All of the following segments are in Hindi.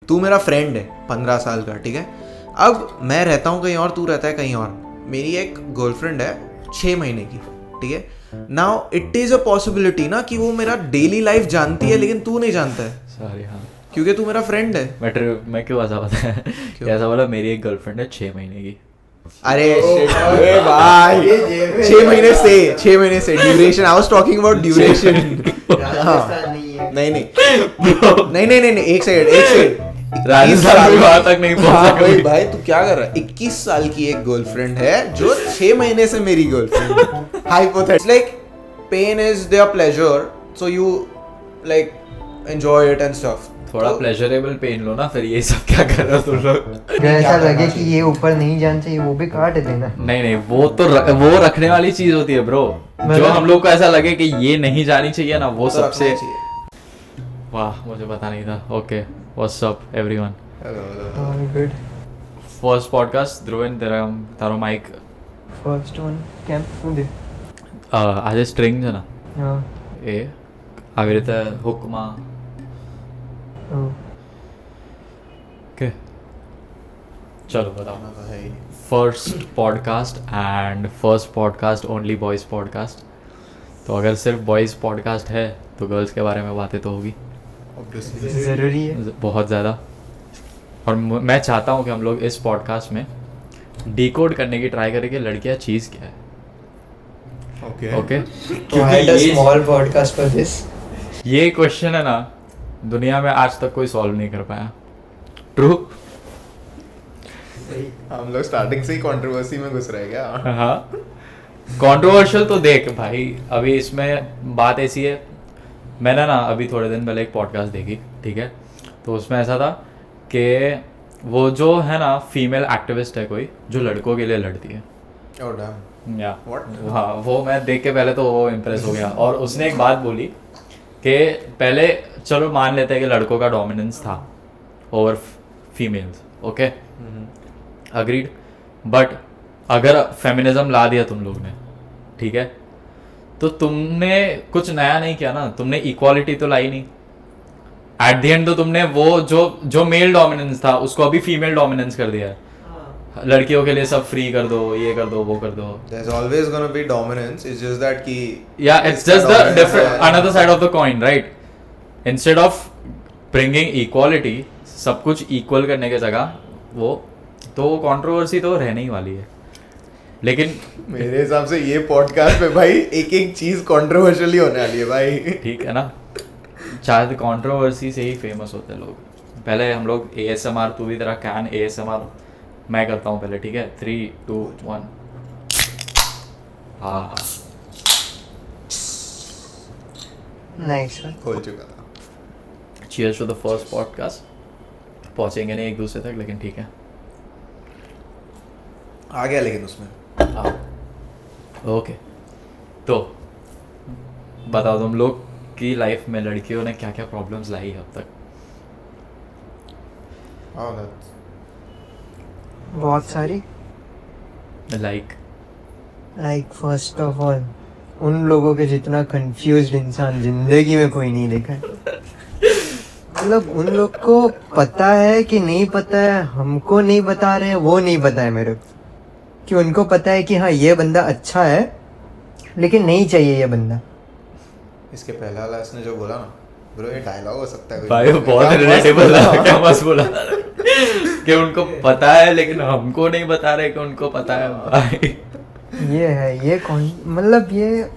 तू मेरा फ्रेंड है 15 साल का, ठीक है। अब मैं रहता हूँ कहीं और, तू रहता है कहीं और। मेरी एक गर्लफ्रेंड है 6 महीने की, ठीक है। Now it is a possibility ना कि वो मेरा डेली लाइफ जानती है लेकिन तू नहीं जानता है। सॉरी, हाँ, क्योंकि तू मेरा फ्रेंड है। मैं क्यों ऐसा बताया, ऐसा बोला मेरी एक गर्लफ्रेंड है 6 महीने की। अरे अरे भाई 6 महीने से duration, I was talking about duration. नहीं, एक सेकंड राजस्थान भी वहां तक नहीं पहुंचा भाई तू क्या कर रहा है? 21 साल की एक गर्लफ्रेंड है जो 6 महीने से मेरी girlfriend. Hypothetical, like pain is their pleasure, so you like enjoy it and stuff. थोड़ा प्लेजरेबल पेन लो ना, फिर ये सब क्या कर रहे हो तुम लोग? ऐसा लगे कि ये ऊपर नहीं जाना चाहिए, वो भी काट देना। नहीं, वो तो वो रखने वाली चीज होती है ब्रो। जो हम लोग को ऐसा लगे कि ये नहीं जानी चाहिए ना, वो सबसे। वाह, मुझे पता नहीं था। Okay, what's up everyone? Good. First podcast Dhruvan, तारो माइक फर्स्ट वन कैंप दे આજે સ્ટ્રિંગ છે ને, હા, એ આવી રીતે હુકમાં ઓકે ચલો बताओ। First podcast and first podcast only boys podcast. तो अगर सिर्फ बॉयज़ पॉडकास्ट है तो गर्ल्स के बारे में बातें तो होगी, ज़रूरी है, बहुत ज़्यादा। और मैं चाहता हूँ कि हम लोग इस पॉडकास्ट में डिकोड करने की ट्राई करें कि लड़कियाँ चीज़ क्या है। Okay, small podcast for this. ये क्वेश्चन है ना, दुनिया में आज तक कोई सॉल्व नहीं कर पाया। ट्रू। हम लोग स्टार्टिंग से ही कंट्रोवर्सी में घुस रहे क्या? हाँ, कंट्रोवर्शियल तो देख भाई, अभी इसमें बात ऐसी है, मैंने ना अभी थोड़े दिन पहले एक पॉडकास्ट देखी, ठीक है। तो उसमें ऐसा था कि वो जो है ना फीमेल एक्टिविस्ट है कोई, जो लड़कों के लिए लड़ती है। Oh damn. या What? हाँ, वो मैं देख के पहले तो वो इम्प्रेस हो गया। और उसने एक बात बोली कि पहले चलो मान लेते हैं कि लड़कों का डोमिनेंस था over females, okay, agreed. But अगर फेमिनिज्म ला दिया तुम लोग ने, ठीक है, तो तुमने कुछ नया नहीं किया ना, तुमने इक्वालिटी तो लाई नहीं। एट द एंड तो तुमने वो जो मेल डोमिनेंस था उसको अभी फीमेल डोमिनेंस कर दिया है। लड़कियों के लिए सब फ्री कर दो, ये कर दो, वो कर दो। There's always gonna be dominance. It's just that कि yeah, it's just the different another side of the coin, right? Instead of bringing equality, सब कुछ equal करने के जगह वो तो कंट्रोवर्सी तो रहने ही वाली है। लेकिन मेरे हिसाब से ये पॉडकास्ट पे भाई एक एक चीज कंट्रोवर्शियली होने वाली है भाई। ठीक है ना, शायद कंट्रोवर्सी से ही फेमस होते हैं लोग। पहले हम लोग ASMR, तू भी तेरा कैन ASMR मैं करता हूँ पहले, ठीक है। 3, 2, 1। हाँ, नाइस, खोल चुका था। Cheers to the first podcast. पहुँचेंगे नहीं एक दूसरे तक, लेकिन ठीक है, आ गया लेकिन उसमें। हाँ, ओके। तो बताओ तुम लोग की लाइफ में लड़कियों ने क्या क्या प्रॉब्लम्स लाई है अब तक? बहुत सारी। लाइक फर्स्ट ऑफ ऑल, उन लोगों के जितना कंफ्यूज्ड इंसान जिंदगी में कोई नहीं देखा है। मतलब उन लोग को पता है कि नहीं पता है, हमको नहीं बता रहे हैं, वो नहीं पता है मेरे को, कि उनको पता है कि हाँ ये बंदा अच्छा है लेकिन नहीं चाहिए ये बंदा। इसके पहला वाला इसने जो बोला ना ब्रो, ये डायलॉग हो सकता है भाई, वो बहुत रिलेटेबल है। क्या मस्त बोला कि उनको पता है लेकिन हमको नहीं बता रहे कि उनको पता है। भाई ये है, ये कौन, मतलब ये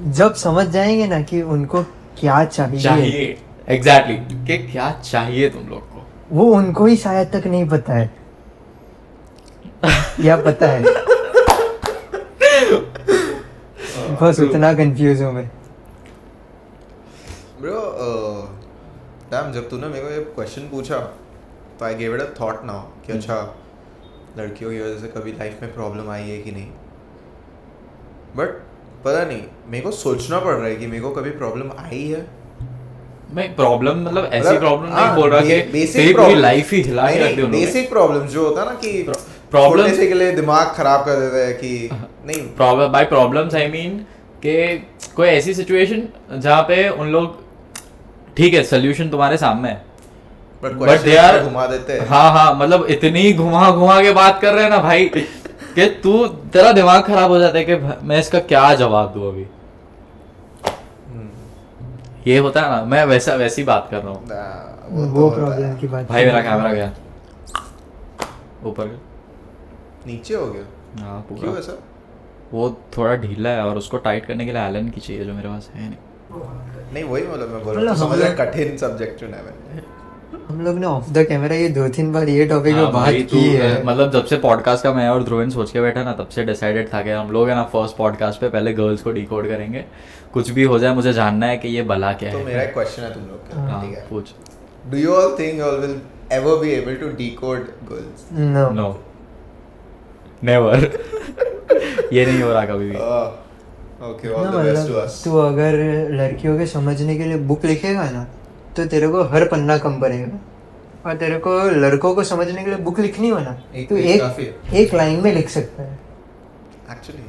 जब समझ जाएंगे ना कि उनको क्या चाहिए एग्जैक्टली कि क्या चाहिए तुम लोग को, वो उनको ही शायद तक नहीं पता है या पता है। बस उतना कंफ्यूज हूँ मैं ब्रो। डैम, जब तूने मेरे को ये क्वेश्चन पूछा तो I gave it a thought now कि अच्छा लड़कियों की वजह से कभी लाइफ में प्रॉब्लम आई है कि नहीं। बट पता नहीं, मेरे को सोचना पड़ रहा है कि मेरे को कभी प्रॉब्लम आई है। मैं प्रॉब्लम मतलब ऐसी प्रॉब्लम नहीं बोल रहा कि तेरी पूरी लाइफ ही हिला के रख दी उन्होंने। बेसिक प्रॉब्लम जो होता है ना कि प्रॉब्लम छोटे से के लिए दिमाग खराब कर देता है कि नहीं। Problem by problems I mean कि कोई ऐसी सिचुएशन जहाँ पे उन लोग, ठीक है सोल्यूशन तुम्हारे सामने है बट बट यार घुमा देते हैं। हाँ मतलब इतनी घुमा घुमा के बात कर रहे हैं ना भाई कि तेरा दिमाग खराब हो जाता है कि मैं इसका क्या जवाब दूं अभी। ये होता है ना, मैं वैसी बात कर रहा हूँ। वो प्रॉब्लम की बात। भाई मेरा कैमरा गया ऊपर, नीचे हो गया। हाँ पूरा। क्यों ऐसा? वो थोड़ा ढीला है और उसको टाइट करने के लिए एलन की चाहिए जो मेरे पास है नहीं वही मतलब मैं बोल रहा हूँ, समझ रहा कठिन सब्जेक्ट चुना है मैंने। हम लोग ने ऑफ द कैमरा ये 2-3 बार ये टॉपिक पे हाँ, बात भाई की है। मतलब जब से पॉडकास्ट का मैं और ध्रुवन सोच के बैठा ना, तब से डिसाइडेड था कि हम लोग है ना फर्स्ट पॉडकास्ट पे पहले गर्ल्स को डिकोड करेंगे। कुछ भी हो जाए मुझे जानना है कि ये भला क्या तो है। मेरा एक क्वेश्चन है तुम लोग का, हाँ, ठीक है? पूछ। Do you all think you all will ever be able to decode girls? No never. ये नहीं हो रहा कभी भी। Okay, all the best to us. तू अगर लड़कियों के समझने के लिए बुक लिखेगा ना तो तेरे को हर पन्ना कम पड़ेगा, और तेरे को लड़कों को समझने के लिए बुक लिखनी हो ना तो एक लाइन में लिख सकता है। Actually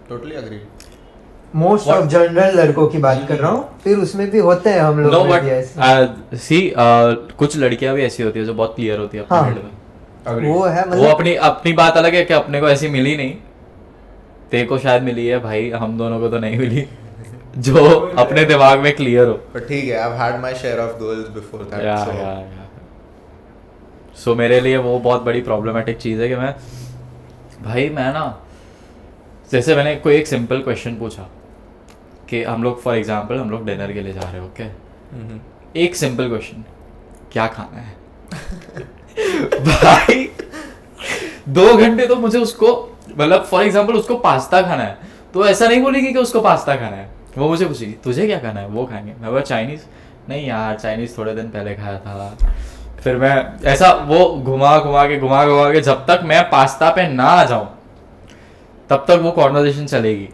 totally agree. Most of general लड़कों की बात कर रहा हूँ, फिर उसमें भी होते हैं हम लोग। नो बट सी कुछ लड़कियां भी ऐसी होती है जो बहुत क्लियर होती है अपने हेड में। वो है वो अपनी बात अलग है कि अपने को ऐसी मिली नहीं, तेरे को शायद मिली है भाई, हम दोनों को तो नहीं मिली जो अपने दिमाग में क्लियर हो। बट ठीक है, I have had my share of girls before that, so मेरे लिए वो बहुत बड़ी प्रॉब्लमेटिक चीज़ है कि मैं ना, जैसे मैंने कोई एक सिंपल क्वेश्चन पूछा कि हम लोग फॉर एग्जांपल हम लोग डिनर के लिए जा रहे हो, ओके, एक सिंपल क्वेश्चन, क्या खाना है? भाई 2 घंटे तो मुझे उसको, मतलब फॉर एग्जांपल उसको पास्ता खाना है तो ऐसा नहीं बोलेगी कि उसको पास्ता खाना है, वो मुझे पूछेगी तुझे क्या खाना है, वो खाएंगे। मैं बोला चाइनीज, नहीं यार चाइनीज थोड़े दिन पहले खाया था। फिर मैं ऐसा वो घुमा घुमा के जब तक मैं पास्ता पे ना आ जाऊं तब तक वो कॉन्वर्सेशन चलेगी।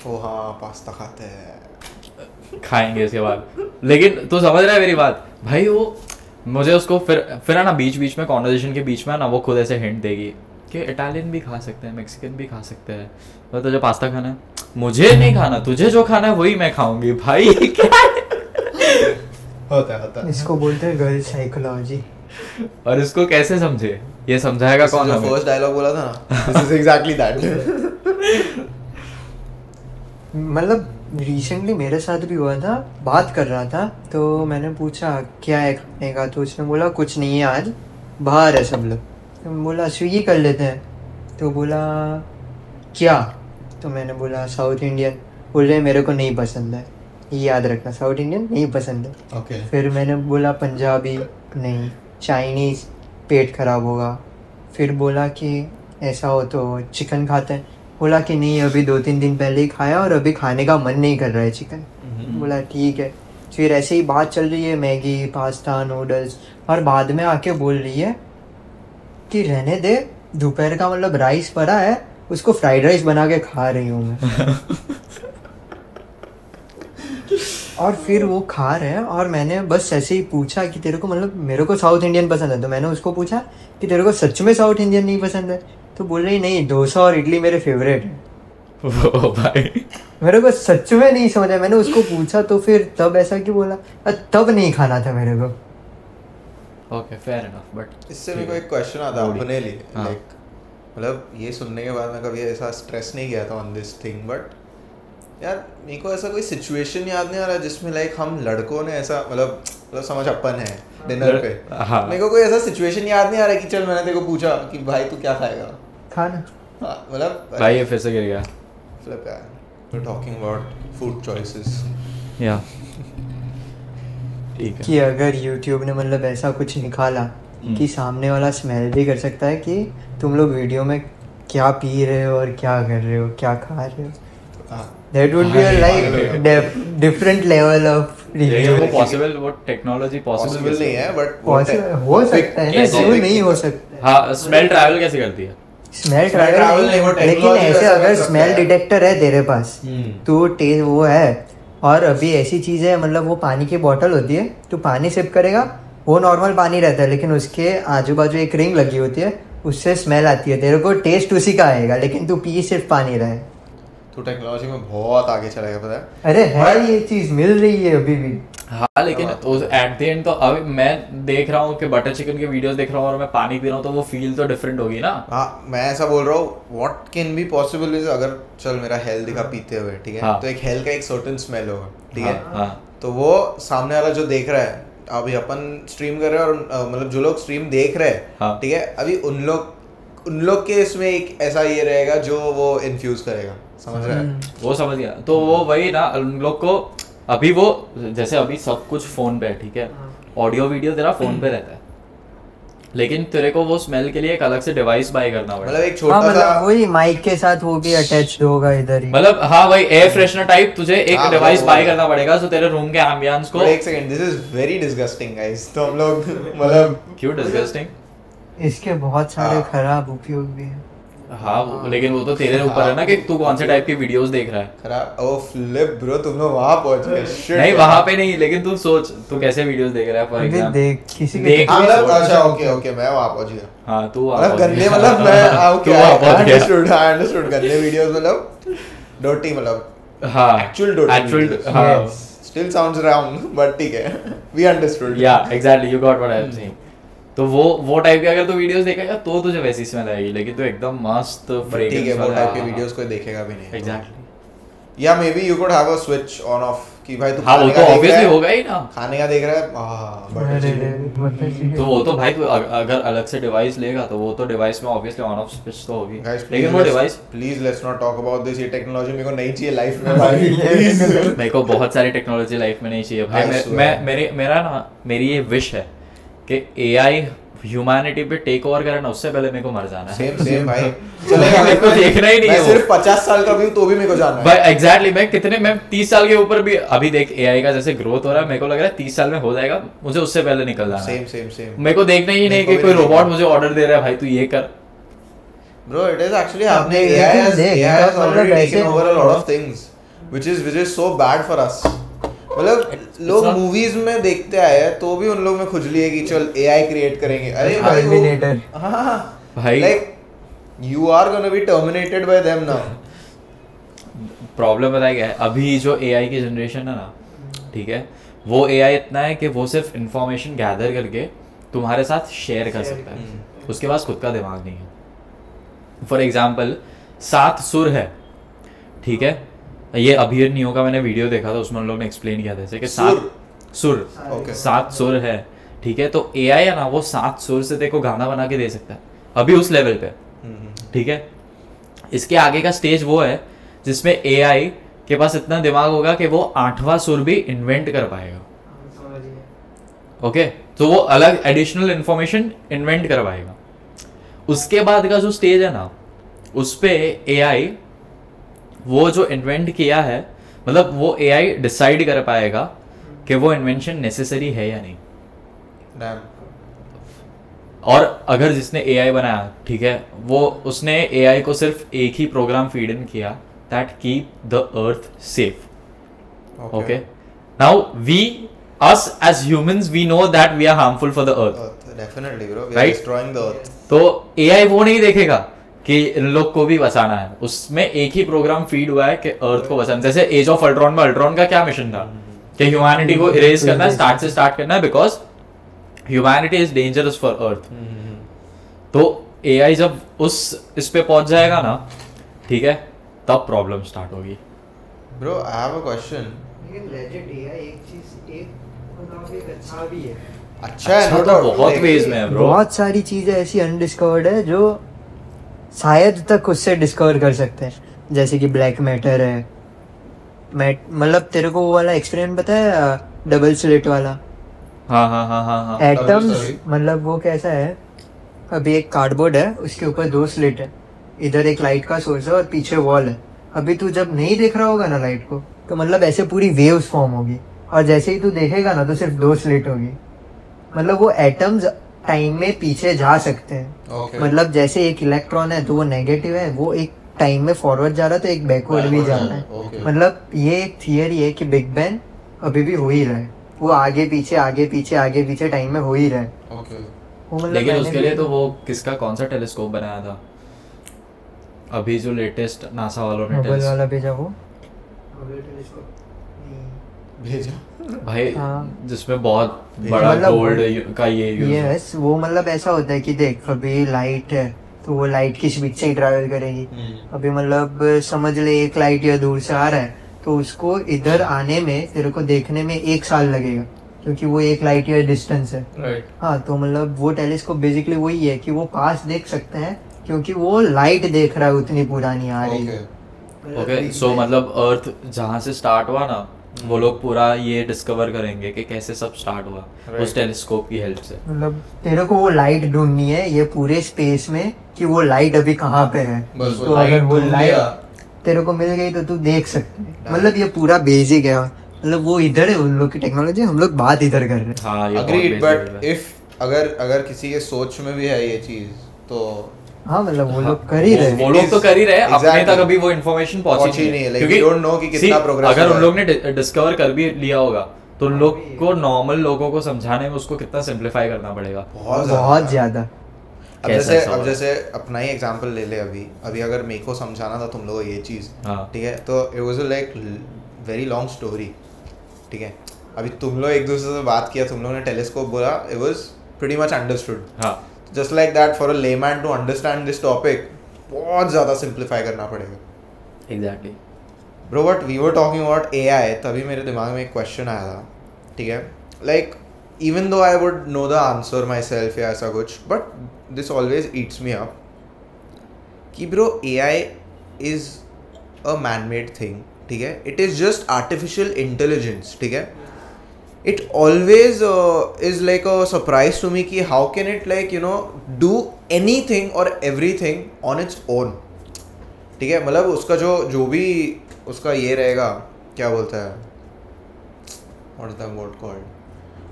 ओ हाँ पास्ता खाते हैं, खाएंगे इसके बाद। लेकिन तू समझ रहा है मेरी बात भाई, वो मुझे उसको फिर है ना बीच में कॉन्वर्सेशन के बीच में ना वो खुद ऐसे हिंट देगी कि इटालियन भी खा सकते हैं, मैक्सिकन भी खा सकते हैं, तो तुझे पास्ता खाना है, मुझे नहीं खाना, तुझे जो खाना है वही मैं खाऊंगी। भाई क्या होता है। इसको बोलते हैं गर्ल साइकोलॉजी। और इसको कैसे समझे, ये समझाएगा कौन? जो फर्स्ट डायलॉग बोला था ना, दिस इज एग्जैक्टली दैट। मतलब रिसेंटली मेरे साथ भी हुआ था, बात कर रहा था तो मैंने पूछा क्या है खाने का, तो उसने बोला कुछ नहीं है आज बाहर है सब लोग। तो मैं बोला स्विगी कर लेते हैं, तो बोला क्या, तो मैंने बोला साउथ इंडियन। बोल रहे मेरे को नहीं पसंद है, ये याद रखना, साउथ इंडियन नहीं पसंद है। ओके। फिर मैंने बोला पंजाबी नहीं, चाइनीज़ पेट खराब होगा। फिर बोला कि ऐसा हो तो चिकन खाते हैं, बोला कि नहीं अभी 2-3 दिन पहले ही खाया और अभी खाने का मन नहीं कर रहा है चिकन। बोला ठीक है। फिर ऐसे ही बात चल रही है मैगी पास्ता नूडल्स, और बाद में आके बोल रही है कि रहने दे, दोपहर का मतलब राइस पड़ा है उसको फ्राइड राइस बना के खा रही हूँ मैं। और फिर वो खा रहे हैं और मैंने बस ऐसे ही पूछा कि तेरे को, मतलब मेरे को साउथ इंडियन पसंद है, तो मैंने उसको पूछा कि तेरे को सच में साउथ इंडियन नहीं पसंद है, तो बोल रही नहीं डोसा और इडली मेरे फेवरेट है। ओ भाई मेरे को सच में नहीं समझ आया। मैंने उसको पूछा तो फिर तब ऐसा क्यों बोला, तब नहीं खाना था मेरे को। Okay fair enough. बट इससे मेरे को एक क्वेश्चन आता है अपने लिए, हाँ। लाइक मतलब ये सुनने के बाद मैं कभी ऐसा स्ट्रेस नहीं किया था ऑन दिस थिंग, बट यार मेरे को ऐसा कोई सिचुएशन याद नहीं आ रहा जिसमें लाइक हम लड़कों ने ऐसा मतलब समझ अपन है डिनर पे, हाँ। मेरे को कोई ऐसा सिचुएशन याद नहीं आ रहा कि चल मैंने तेरे को पूछा कि भाई तू क्या खाएगा खाना। हाँ, मतलब भाई ये फिर से गिर गया। फ्लिप यार, we are talking about food choices. या ठीक है कि अगर YouTube ने मतलब ऐसा कुछ निकाला कि सामने वाला स्मेल भी कर सकता है कि तुम लोग वीडियो में क्या पी रहे हो और क्या कर रहे हो, क्या खा रहे हो, that would be a like different level of वो review। पॉसिबल, वो टेक्नोलॉजी पॉसिबल नहीं है बट हो सकता है ना, क्यों नहीं हो सकता। हाँ स्मेल ट्रैवल कैसे करती है? स्मेल travel ट्रैवल नहीं, वो लेकिन technology ऐसे का अगर समझ स्मेल सकता है। डिटेक्टर है तेरे पास तो टेस्ट वो है। और अभी ऐसी चीज है, मतलब वो पानी की बोतल होती है, तो पानी सिप करेगा, वो नॉर्मल पानी रहता है लेकिन उसके आजू बाजू एक रिंग लगी होती है, उससे स्मेल आती है, तेरे को टेस्ट उसी का आएगा लेकिन तू पी सिर्फ पानी रहा है। तू टेक्नोलॉजी में बहुत आगे चला गया, पता है। अरे है ये चीज मिल रही है अभी भी। हाँ लेकिन एट द एंड तो अभी मैं देख रहा हूँ कि बटर चिकन के वीडियोस देख रहा हूँ और मैं पानी पी रहा हूँ, तो वो फील तो डिफरेंट होगी ना। हाँ मैं ऐसा बोल रहा हूँ, what can be possible is, अगर चल मेरा हेल दिखा पीते हुए, ठीक है, हाँ. तो एक हेल का एक सर्टेन स्मेल होगा, ठीक है, हाँ. तो वो सामने वाला जो देख रहा है, अभी अपन स्ट्रीम कर रहे हैं और मतलब जो लोग स्ट्रीम देख रहे हैं, हाँ. ठीक है, अभी उन लोग के इसमें एक ऐसा ये रहेगा जो वो इन्फ्यूज करेगा, समझ रहा है। वो समझ गया, तो वो वही ना उन लोग को अभी वो जैसे अभी सब कुछ फोन पे है, ठीक है, ऑडियो वीडियो तेरा फोन पे रहता है, लेकिन तेरे को वो स्मेल के लिए एक अलग से डिवाइस बाय करना पड़ेगा। मतलब एक छोटा सा मतलब वही माइक के साथ वो भी अटैच्ड होगा इधर ही। मतलब हाँ भाई एयर फ्रेशनर टाइप तुझे एक हाँ, डिवाइस वो बाय करना पड़ेगा जो तेरे रूम के एम्बियंस को। एक second, this is very disgusting guys. तो हम लोग मतलब क्यों डिस्गस्टिंग? इसके बहुत सारे खराब उपयोग भी हैं। हाँ लेकिन वो तो तेरे ऊपर है ना कि तू कौन से टाइप की वीडियोस देख रहा है। खराब ओ फ्लिप ब्रो, तुम लोग वहां पहुंच गए। Shit, नहीं यार। वहां पे नहीं, लेकिन तू सोच तू कैसे वीडियोस देख रहा है फॉर अभी एग्जांपल। देख किसी देख- हाँ मतलब अच्छा ओके मैं वहां पहुंच गया। हाँ तू मतलब गंदे मतलब मैं ओके आई अंडरस्टूड गंदे वीडियोस मतलब डर्टी मतलब हाँ एक्चुअल एक्चुअल हाँ स्टिल साउंड्स रॉन्ग बट ठीक है वी अंडरस्टूड। या exactly you got what I am saying. तो वो टाइप के अगर तू वीडियोस देखेगा तो तुझे वैसी स्मेल आएगी, लेकिन तू एकदम मस्त फ्रेग्रेंस ठीक है वो वाला टाइप के वीडियोस कोई देखेगा भी नहीं। एग्जैक्टली या may be you could have a switch on off कि भाई तू हाँ वो खाने तो का देख रहा ऑब्वियसली है, होगा ही ना। खाने का देख रहा है हाँ बट तो वो तो भाई तू अगर अलग से डिवाइस लेगा तो वो तो डिवाइस में ऑब्वियसली ऑन ऑफ स्विच तो होगी, लेकिन वो device please let's not talk about this. ये टेक्नोलॉजी मेरे को नहीं चाहिए लाइफ में भाई प्लीज। मेरे को बहुत सारी टेक्नोलॉजी लाइफ में नहीं चाहिए भाई। I मैं swear. मेरा ना मेरी ये विश है कि एआई ह्यूमैनिटी पे टेक ओवर करे ना, उससे पहले मेरे को मर जाना है। सेम भाई चलेगा मेरे को देखना ही नहीं है मैं वो। सिर्फ 50 साल का भी हूं तो भी मेरे को जाना है भाई एग्जैक्टली मैं 30 साल के ऊपर भी अभी देख एआई का जैसे ग्रोथ हो रहा है, मेरे को लग रहा है 30 साल में हो जाएगा, मुझे उससे पहले निकल जाना है। सेम मेरे को देखना ही नहीं मेरे को कि भी कोई नहीं रोबोट देखना। मुझे ऑर्डर दे रहा है भाई तू ये कर। ब्रो इट इज एक्चुअली आपने happening. AI has देख, AI has मतलब already ऐसे- taken over a lot of things which is so bad for us. मतलब लोग not- मूवीज में देखते आए हैं तो भी उन लोग में खुजली है कि चल एआई क्रिएट करेंगे। अरे भाई वो टर्मिनेटर हाँ भाई like you are gonna be terminated by them now. Problem बताया क्या है, अभी जो एआई की जनरेशन है ना, ठीक है, वो एआई इतना है कि वो सिर्फ इंफॉर्मेशन गैदर करके तुम्हारे साथ शेयर कर सकता है, उसके पास खुद का दिमाग नहीं है। फॉर एग्जाम्पल 7 सुर है, ठीक है, ये अभीर नियो का मैंने वीडियो देखा था, उसमें उन लोग ने एक्सप्लेन किया था जैसे कि 7 सुर ओके 7 सुर है, ठीक है, तो एआई है ना वो 7 सुर से देखो गाना बना के दे सकता है अभी उस लेवल पे, ठीक है। इसके आगे का स्टेज वो है जिसमें एआई के पास इतना दिमाग होगा कि वो 8वां सुर भी इन्वेंट कर पाएगा। ओके तो वो अलग एडिशनल इंफॉर्मेशन इन्वेंट कर पाएगा। उसके बाद का जो स्टेज है ना, उस पे एआई वो जो इन्वेंट किया है, मतलब वो एआई डिसाइड कर पाएगा कि वो इन्वेंशन नेसेसरी है या नहीं। डैम और अगर जिसने एआई बनाया, ठीक है, वो उसने एआई को सिर्फ एक ही प्रोग्राम फीड इन किया, that keep the earth safe. Okay now we us as humans we know that we are harmful for the earth, definitely bro, we are Right? destroying the earth. तो एआई वो नहीं देखेगा कि इन लोग को भी बचाना है, उसमें एक ही प्रोग्राम फीड हुआ है कि अर्थ को बचाना। जैसे एज ऑफ अल्ट्रॉन में अल्ट्रॉन का क्या मिशन था कि ह्यूमैनिटी को इरेज करना है, स्टार्ट से स्टार्ट करना है, because humanity is dangerous for earth. तो एआई जब इस पे पहुंच जाएगा ना, ठीक है, तब प्रॉब्लम स्टार्ट होगी। Bro, I have a question. लेकिन लेजेंड एआई एक चीज एक मतलब एक अच्छा भी है। अच्छा है अच्छा no तो doubt, बहुत like, वेज में है ब्रो। बहुत सारी चीजें ऐसी अनडिस्कवर्ड है जो शायद तक उससे डिस्कवर कर सकते हैं, जैसे कि ब्लैक मैटर है। मतलब तेरे को वो वाला एक्सपेरिमेंट पता है, डबल स्लिट वाला? हाँ हाँ हाँ हाँ हाँ एटम्स slit? मतलब वो कैसा है, अभी एक कार्डबोर्ड है, उसके ऊपर 2 स्लिट है, इधर एक लाइट का सोर्स है और पीछे वॉल है। अभी तू जब नहीं देख रहा होगा ना लाइट को, तो मतलब ऐसे पूरी वेव्स फॉर्म होगी, और जैसे ही तू देखेगा ना तो सिर्फ 2 स्लिट होगी। मतलब वो एटम्स टाइम में पीछे जा सकते हैं। Okay. मतलब जैसे एक इलेक्ट्रॉन है तो वो नेगेटिव है, वो एक टाइम में फॉरवर्ड जा रहा है तो एक बैकवर्ड भी जा रहा है। Okay. मतलब ये एक थियरी है कि बिग बैंग अभी भी हो ही रहा है, वो आगे पीछे टाइम में हो ही रहा है। Okay. वो मतलब लेकिन मैंने उसके लिए भी- तो वो किसका कौन सा टेलीस्कोप बनाया था? अभी जो लेटेस्ट नासा वालों ने हबल वाला भेजा वो भेजा भाई हाँ। जिसमें बहुत बड़ा मतलब गोल्ड का ये यूज यस वो मतलब ऐसा होता है कि देख अभी लाइट है तो वो लाइट की स्पीड से ही ट्रैवल करेगी। अभी मतलब समझ ले 1 लाइट ईयर दूर से आ रहा है तो उसको इधर आने में तेरे को देखने में 1 साल लगेगा क्योंकि वो 1 लाइट ईयर डिस्टेंस है। राइट। हाँ तो मतलब वो टेलीस्कोप बेसिकली वही है कि वो पास देख सकते हैं क्योंकि वो लाइट देख रहा है उतनी पुरानी आ रही है। ओके सो मतलब अर्थ जहाँ से स्टार्ट हुआ ना वो लोग पूरा ये डिस्कवर करेंगे कि कैसे सब स्टार्ट हुआ उस टेलीस्कोप की हेल्प से। मतलब तेरे को वो लाइट ढूंढनी है ये पूरे स्पेस में कि वो लाइट अभी कहाँ पे है। बस तो अगर वो लाइट तेरे को मिल गई तो तू देख सकते है। मतलब ये पूरा बेसिक है मतलब वो इधर है उन लोग की टेक्नोलॉजी हम लोग बात इधर कर रहे हैं। हाँ ये अग्रीड बट इफ अगर किसी के सोच में भी है ये चीज तो हाँ मतलब वो लोग कर ही रहे हैं। वो लोग तो कर ही रहे हैं अपने Exactly. तक अभी वो इन्फॉर्मेशन पहुंची नहीं है like, we don't know कि कितना progress अगर हुआ उन है। लोग ने डिस्कवर कर भी लिया होगा तो उन लोग को नॉर्मल लोगों को समझाने में उसको कितना सिंप्लीफाई करना पड़ेगा। बहुत ज्यादा। कैसा अब जैसे अपना ही एग्जांपल ले ले अभी अगर मेरे को समझाना था तुम लोगों को ये चीज़ हाँ। ठीक है तो it was like very long story ठीक है। अभी तुम लोग एक दूसरे से बात किया तुम लोगों ने टेलीस्कोप बोला it was pretty much understood. हाँ just like that for a layman to understand this topic बहुत ज़्यादा सिंप्लीफाई करना पड़ेगा। Exactly bro but we were talking about AI तभी मेरे दिमाग में एक क्वेश्चन आया था ठीक है like even though I would know the answer myself या ऐसा कुछ but this always eats me up कि bro AI is a man made thing ठीक है। It is just artificial intelligence ठीक है। it always is like a surprise to me कि how can it like you know do anything or everything on its own ठीक है। मतलब उसका जो भी उसका ये रहेगा क्या बोलता है what is the word called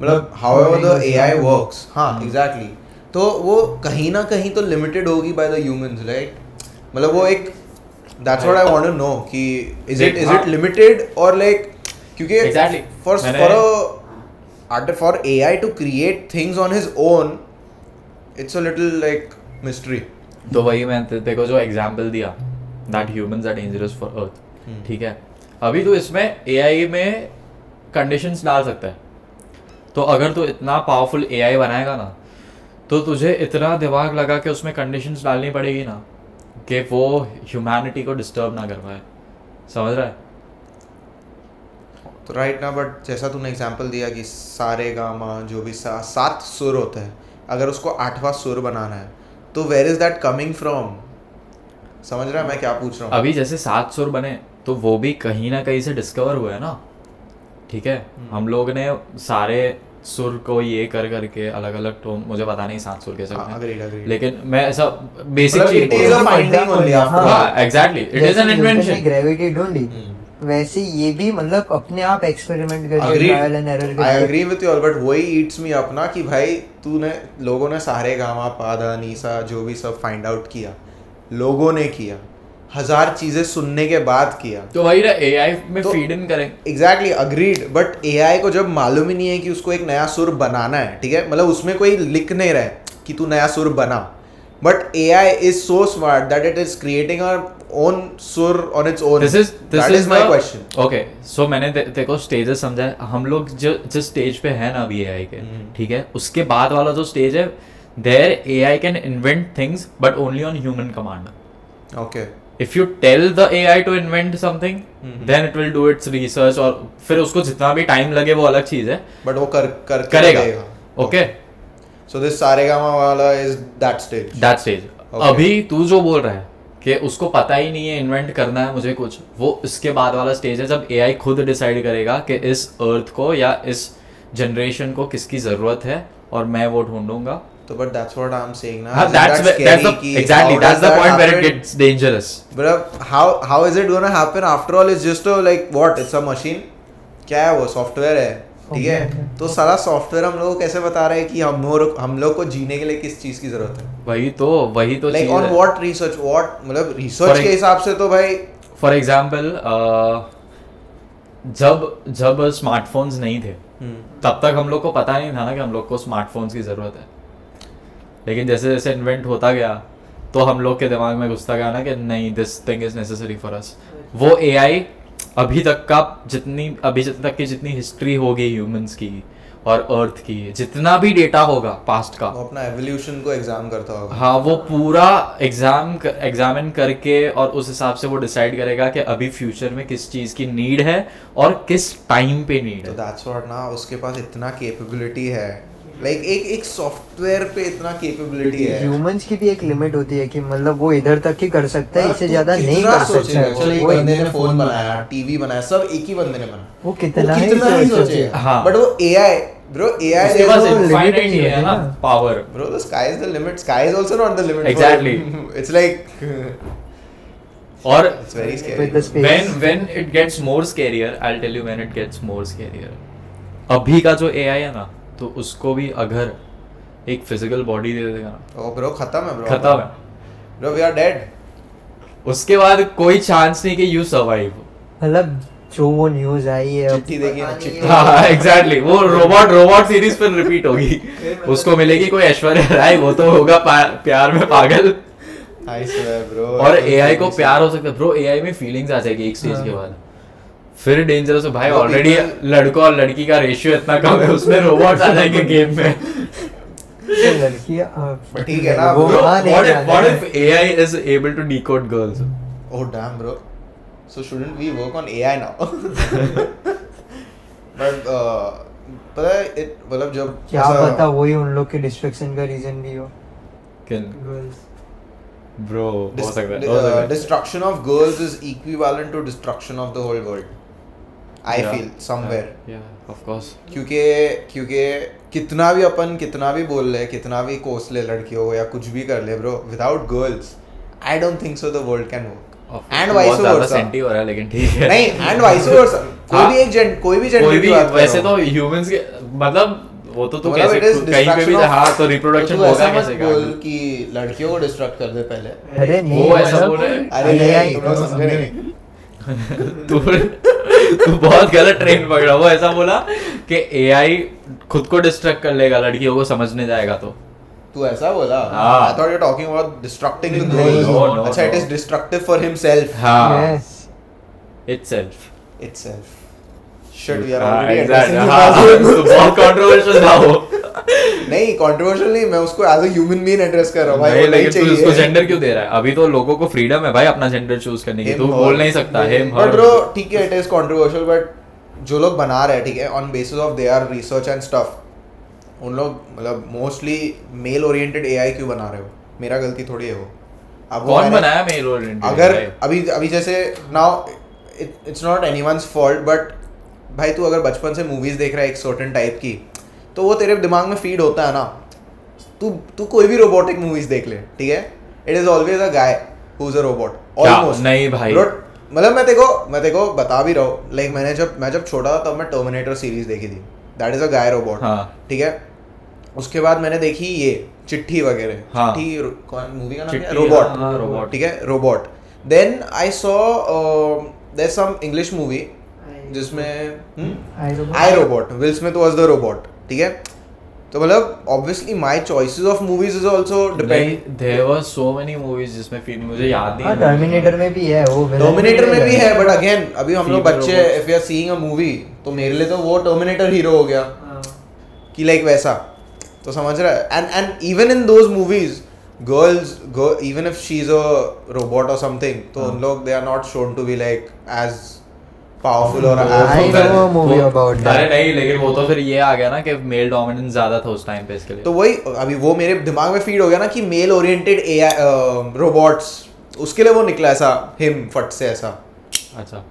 मतलब however the AI works हाँ exactly तो वो कहीं ना कहीं तो limited होगी by the humans right। मतलब वो एक that's what I want to know कि is it limited or like क्योंकि Exactly. for AI to create things on his own it's a little like mystery। तो वही मैं तेरे को जो एग्जांपल दिया that humans are dangerous for earth ठीक है। अभी तो इसमें AI में कंडीशंस डाल सकता है तो अगर तू इतना पावरफुल AI बनाएगा ना तो तुझे इतना दिमाग लगा के उसमें कंडीशंस डालनी पड़ेगी ना कि वो ह्यूमैनिटी को डिस्टर्ब ना कर पाए। समझ रहा है तो राइट ना बट जैसा तूने एग्जांपल दिया कि सारे गामा जो भी 7 सुर होते हैं अगर उसको 8वां सुर बनाना है तो where is that coming from. समझ रहा है मैं क्या पूछ रहा हूँ। अभी जैसे 7 सुर बने तो वो भी कहीं ना कहीं से डिस्कवर हुए ना ठीक है। हम लोग ने सारे सुर को ये कर करके अलग अलग टोन मुझे पता नहीं 7 सुर कैसे बने लेकिन मैं ऐसा बेसिक चीज exactly it is an invention gravity ढूंढी वैसे ये भी मतलब अपने आप एक्सपेरिमेंट करके trial and error I agree with you all but वही ईट्स मी अप ना कि भाई तूने लोगों ने सारे गामा पाधा नीसा जो भी सब फाइंड आउट किया लोगों ने किया 1000 चीजें सुनने के बाद किया तो वही ना एआई में फीड इन करें। एग्जैक्टली अग्रीड बट एआई को जब मालूम ही नहीं है कि उसको एक नया सुर बनाना है ठीक है मतलब उसमें कोई लिख नहीं रहा है कि तू नया सुर बना but AI is so smart that it is creating a own sur on its own. This is my question. Okay, so मैंने तेरे को स्टेजेस समझा है। हम लोग जिस स्टेज पे है ना अभी एआई के ठीक है उसके बाद वाला जो स्टेज है there AI can invent things but only on human command. Okay. If you tell the AI to invent something then it will do its research और फिर उसको जितना भी टाइम लगे वो अलग चीज है but वो करेगा। Okay. So this सारेगामा वाला is that stage. That stage. Okay. अभी तू जो बोल रहा है कि उसको पता ही नहीं है इन्वेंट करना है मुझे कुछ वो इसके बाद वाला स्टेज है जब एआई खुद डिसाइड करेगा कि इस अर्थ को या इस जनरेशन को किसकी जरूरत है और मैं वो ढूंढूंगा। तो but that's what I'm saying ना that's the point where it gets dangerous but how is it gonna happen after all it's just a like what it's a machine क्या है वो सॉफ्टवेयर है ठीक है। तो सारा सॉफ्टवेयर हम लोग को कैसे बता रहे हैं कि हम लोग को जीने के लिए किस चीज की जरूरत है। वही तो like on what research what मतलब रिसर्च के हिसाब से तो भाई फॉर एग्जांपल जब स्मार्टफोन्स नहीं थे तब तक हम लोग को पता नहीं था ना कि हम लोग को स्मार्टफोन्स की जरूरत है लेकिन जैसे जैसे इन्वेंट होता गया तो हम लोग के दिमाग में घुसता गया ना कि नहीं this thing is necessary for us. वो एआई अभी तक तक की जितनी हिस्ट्री हो गई ह्यूमंस की और अर्थ की, जितना भी डेटा होगा पास्ट का, वो अपना एवोल्यूशन को एग्जाम करता होगा। हाँ, वो पूरा एग्जामिन करके और उस हिसाब से वो डिसाइड करेगा कि अभी फ्यूचर में किस चीज की नीड है और किस टाइम पे नीड तो है। दैट्स व्हाट ना, उसके पास इतना कैपेबिलिटी है, लाइक एक सॉफ्टवेयर पे इतना कैपेबिलिटी है। ह्यूमंस की भी एक लिमिट होती है कि मतलब वो इधर तक ही कर सकता है, इससे ज्यादा नहीं कितना कर सोचेगा? सकता चलो एक वो बंदे ने इतना फोन बनाया, टीवी बनाया, सब एक ही बंदे ने बनाया, वो कितना ही ही सोचे। सोचेगा। हाँ। बट वो एआई ब्रो, एआई उसके पास वो limit इनफाइनाइट ही है ना होती है। Power. bro, the sky is the limit. Sky is also not the limit. Exactly. It's like और it's very scary. With the space. when it gets more scarier, I'll tell you when it gets more scarier. अभी का जो AI है ना, तो उसको भी अगर एक फिजिकल बॉडी दे देगा ना, Oh bro, खत्म है bro. खत्म है। Bro, we are dead. उसके बाद कोई चांस नहीं कि यू सर्वाइव। मतलब जो वो न्यूज आई है अब चिट्ठी देखी ना, पता नहीं चिट्ठी। है। हाँ एग्जैक्टली, वो रोबोट सीरीज फिर रिपीट होगी, उसको मिलेगी कोई ऐश्वर्या राय, वो तो होगा प्यार में पागल। I swear bro. और एआई को प्यार हो सकता है ब्रो, एआई में फीलिंग्स आ जाएगी एक स्टेज के बाद, फिर डेंजरस है भाई। वो ऑलरेडी people- लड़कों और लड़की का रेशियो इतना कम है, उसमें रोबोट्स आ जाएंगे गेम में। तो लड़कियां But ठीक है ना, वो bro, वहाँ नहीं जाना What है। if AI is able to decode girls? Oh damn bro. So shouldn't we work on AI now? But पता है मतलब जब क्या ऐसा- पता वही उन लोग के डिस्ट्रैक्शन का रीजन भी हो। Bro, हो सकता है। destruction of girls is equivalent to destruction of the whole world. I Yeah, feel somewhere. Yeah, of course. क्योंकि कितना भी अपन कितना भी बोल ले, कितना भी कोस ले लड़कियों को या कुछ भी कर ले bro, without girls I don't think so the world can work. And vice versa. Senti हो रहा है लेकिन ठीक है। नहीं, एंड वाइस वर्सा। हाँ। कोई भी जेंडर की बात कर वैसे रहा तो हूँ। ह्यूमंस के मतलब वो तो मतलब कैसे it is कहीं पे भी destruction of- हाँ तो रिप्रोडक्शन तू होगा ऐसा कैसे मत का। बोल कि लड़कियों को डिस्ट्रैक्ट कर दे पहले। अरे नहीं वो ऐसा मतलब- बोल रहे हैं। अरे AI नहीं, तुम लोग समझे नहीं। तू बहुत गलत ट्रेन पकड़ा। वो ऐसा बोला कि एआई खुद को डिस्ट्रैक्ट कर लेगा लड़कियों को समझने जाएगा तो। तू ऐसा बोला? हाँ। I thought you're talking about destructing the No, girls. no, अच्छा, it no. is destructive for himself हाँ Yes. itself। itself. Shit, we are हाँ, already exactly, addressing हाँ, the तो बहुत controversial था वो। नहीं, controversial नहीं, मैं उसको as a human being address कर रहा हूँ भाई, नहीं, वो नहीं लेकिन तू उसको चाहिए। जेंडर क्यों दे रहा है? अभी तो लोगों को फ्रीडम है भाई अपना जेंडर चूज करने की, Him, तू her. बोल नहीं सकता हिम But हर। bro, ठीक है, it is controversial, but जो लोग बना रहे हैं, ठीक है, on basis of their research and stuff, उन लोग मतलब मोस्टली मेल ओरिएंटेड एआई क्यों बना रहे हो? मेरा गलती थोड़ी है वो। अब वो कौन मैंने- बनाया मेल ओरिएंटेड? अगर अभी जैसे now it's not anyone's fault, but भाई तू अगर बचपन से मूवीज देख रहा है एक सर्टेन टाइप की, तो वो तेरे दिमाग में फीड होता है ना। तू कोई भी रोबोटिक मूवीज देख ले, ठीक है, it is always a guy who is a robot almost. नहीं भाई। मतलब मैं तेको बता भी रहा हूँ, लाइक मैं जब छोटा था तब मैं टर्मिनेटर सीरीज देखी थी, that is a guy robot. हाँ। ठीक है, उसके बाद मैंने देखी ये चिट्ठी वगैरह। हाँ। चिट्ठी कौन मूवी का नाम है? चिट्ठी, रोबोट। हाँ, रोबोट। ठीक है, robot. Then I saw there some English movie जिसमें I robot, Will Smith was the robot. ठीक है, तो मतलब obviously my choices of movies is also depend. There were so many movies जिसमें मुझे याद नहीं हाँ है। टर्मिनेटर में भी है वो villain टर्मिनेटर में भी है, बट अगेन अभी हम लोग Female बच्चे, robots. If you are seeing a movie, तो मेरे लिए तो वो टर्मिनेटर हीरो हो गया कि लाइक वैसा, तो समझ रहा है। And even in those movies girls, even if she is a robot or something, तो उन लोग they are not shown to be like as powerful or I know a movie about that. अरे नहीं, लेकिन वो तो फिर ये आ गया ना कि मेल डोमिनेंस ज्यादा था उस टाइम पे इसके लिए। तो वही अभी वो मेरे दिमाग में फीड हो गया ना कि मेल ओरिएंटेड एआई रोबोट्स, उसके लिए वो निकला ऐसा हिम फट से ऐसा। अच्छा,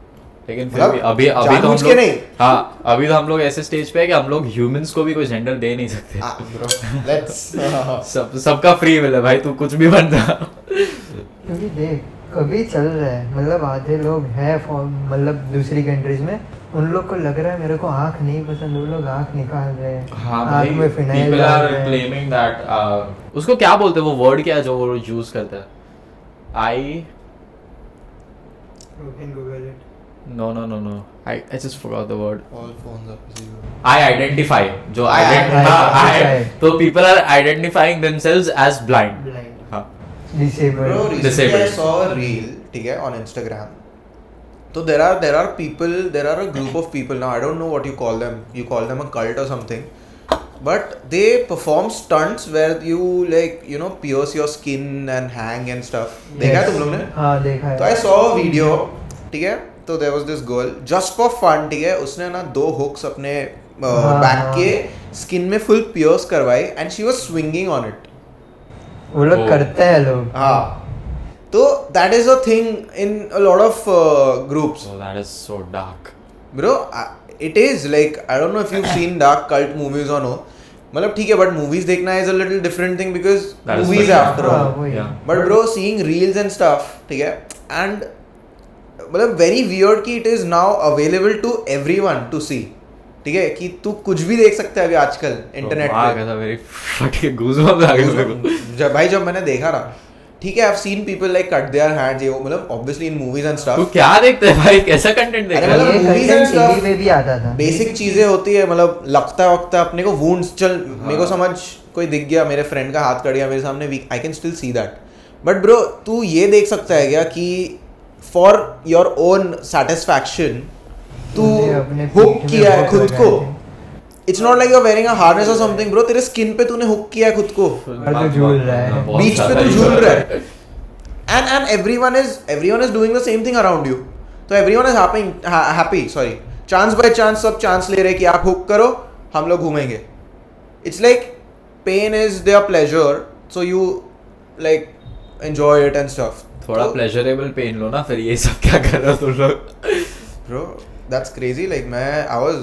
लेकिन फिर मतलब भी अभी तो हम जानबूझ के लोग नहीं। हाँ, अभी तो हम लोग ऐसे स्टेज पे है कि हम लोग ह्यूमंस को भी कोई जेंडर दे नहीं सकते। ब्रो लेट्स सबका फ्री विल है भाई, तू कुछ भी बन जा। क्योंकि देख अभी चल रहा है, मतलब आधे लोग हैं मतलब दूसरी कंट्रीज में, उन लोग को लग रहा है मेरे को आँख नहीं पसंद, वो लोग आँख निकाल रहे हैं, हाँ आँख भाई, में फिनाइल people डाल are रहे हैं। claiming that उसको क्या बोलते हैं, वो वर्ड क्या है जो वो यूज करता है? No. I just forgot the word. All phones are I identify. जो I हाँ, identify. तो people are identifying themselves as blind. Blind. हाँ, Disabled. Bro, recently I Disabled. saw a reel, ठीक है, on Instagram. So there are people, there are a group of people now. I don't know what you call them. You call them a cult or something. But they perform stunts where you like pierce your skin and hang and stuff. देखा है तुम लोग ने? हाँ देखा है. तो I saw a video, ठीक है. तो there was this girl just for fun, ठीक है. उसने ना 2 hooks अपने बैक के स्किन में फुल पियर्स करवाई and she was swinging on it. वो लोग करते हैं लोग. हाँ. तो that is a thing in a lot of groups. So that is so dark. Bro, it is like I don't know if you've seen dark cult movies or no. मतलब ठीक है, but movies देखना is a little different thing because That is movies for sure. after all. वही. Yeah. But bro, seeing reels and stuff, ठीक है, and मतलब very weird कि it is now available to everyone to see. ठीक है कि तू कुछ भी देख सकता है अभी आजकल इंटरनेट पे. ऐसा मेरी फट के गूज़बम्स आ गए मेरे को. जब मैंने देखा ना, ठीक है, I've seen people like cut their hands, ये वो मतलब obviously in movies and stuff. तू क्या देखता है भाई, कैसा कंटेंट देख अरे रहा है? मतलब ये movies and content stuff, TV पे भी आता था. बेसिक चीजें होती है, मतलब लगता वक्त अपने को वुंड्स चल मेरे को समझ कोई दिख गया, मेरे फ्रेंड का हाथ कट गया मेरे सामने, I can still see that. But bro, तू ये देख सकता है क्या कि फॉर योर ओन सेटिस्फैक्शन तू अपने हुक पीठ में किया है hook खुद लगा को. के. It's not like you are wearing a harness or something bro, तेरे स्किन पे तूने हुक किया है खुद को, और तू झूल रहा है. बहुत बीच पे ज्यादा तू ही झूल कर रहा है. and everyone is doing the same thing around you. तो everyone is happy, sorry, chance by chance सब chance ले रहे हैं कि आप हुक करो, हम लोग घूमेंगे. It's like pain is their pleasure, so you like enjoy it and stuff. थोड़ा प्लेजरेबल पेन लो ना, फिर ये सब क्या कर रहे हो तुम लोग? Bro, that's crazy. Like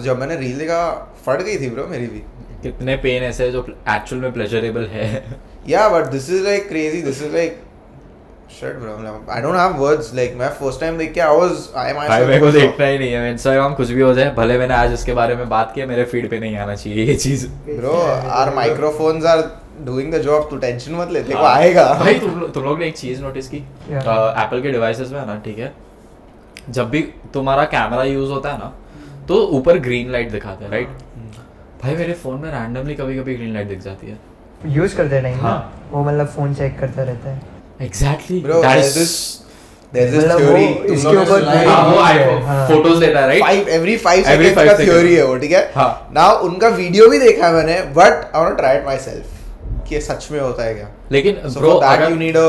जब मैंने रील देखा फट गई थी ब्रो मेरी भी. कितने पेन ऐसे हैं जो एक्चुअल में प्लेजरेबल है. Yeah, but this is like crazy. This is like shit bro. I don't have words. Like मैं first time देख के भाई मेरे को देखना ही नहीं है इंस्टाग्राम, कुछ भी हो जाए, भले मैंने आज इसके बारे में बात की, मेरे फीड पे नहीं आना चाहिए ये चीज. Bro, our microphones are doing the job. तू टेंशन मत ले, देखो आएगा. भाई तुम लोग ने एक चीज नोटिस की एप्पल के डिवाइसेस में है ना, ठीक है, जब भी तुम्हारा कैमरा यूज होता है ना तो ऊपर ग्रीन लाइट दिखाता है, राइट? भाई मेरे फोन में रैंडमली कभी कभी ग्रीन लाइट दिख जाती है. यूज करते टाइम ना हाँ. वो मतलब फोन चेक करता रहता है. एग्जैक्टली Bro, there's this मतलब theory. वो इसके ऊपर वो फोटोज लेता है, राइट? every 5 Every seconds 5 का seconds. theory है वो, ठीक है. हाँ. Now उनका वीडियो भी देखा है मैंने, but I want to try it myself कि ये सच में होता है क्या. लेकिन So ब्रो for that अगर you need a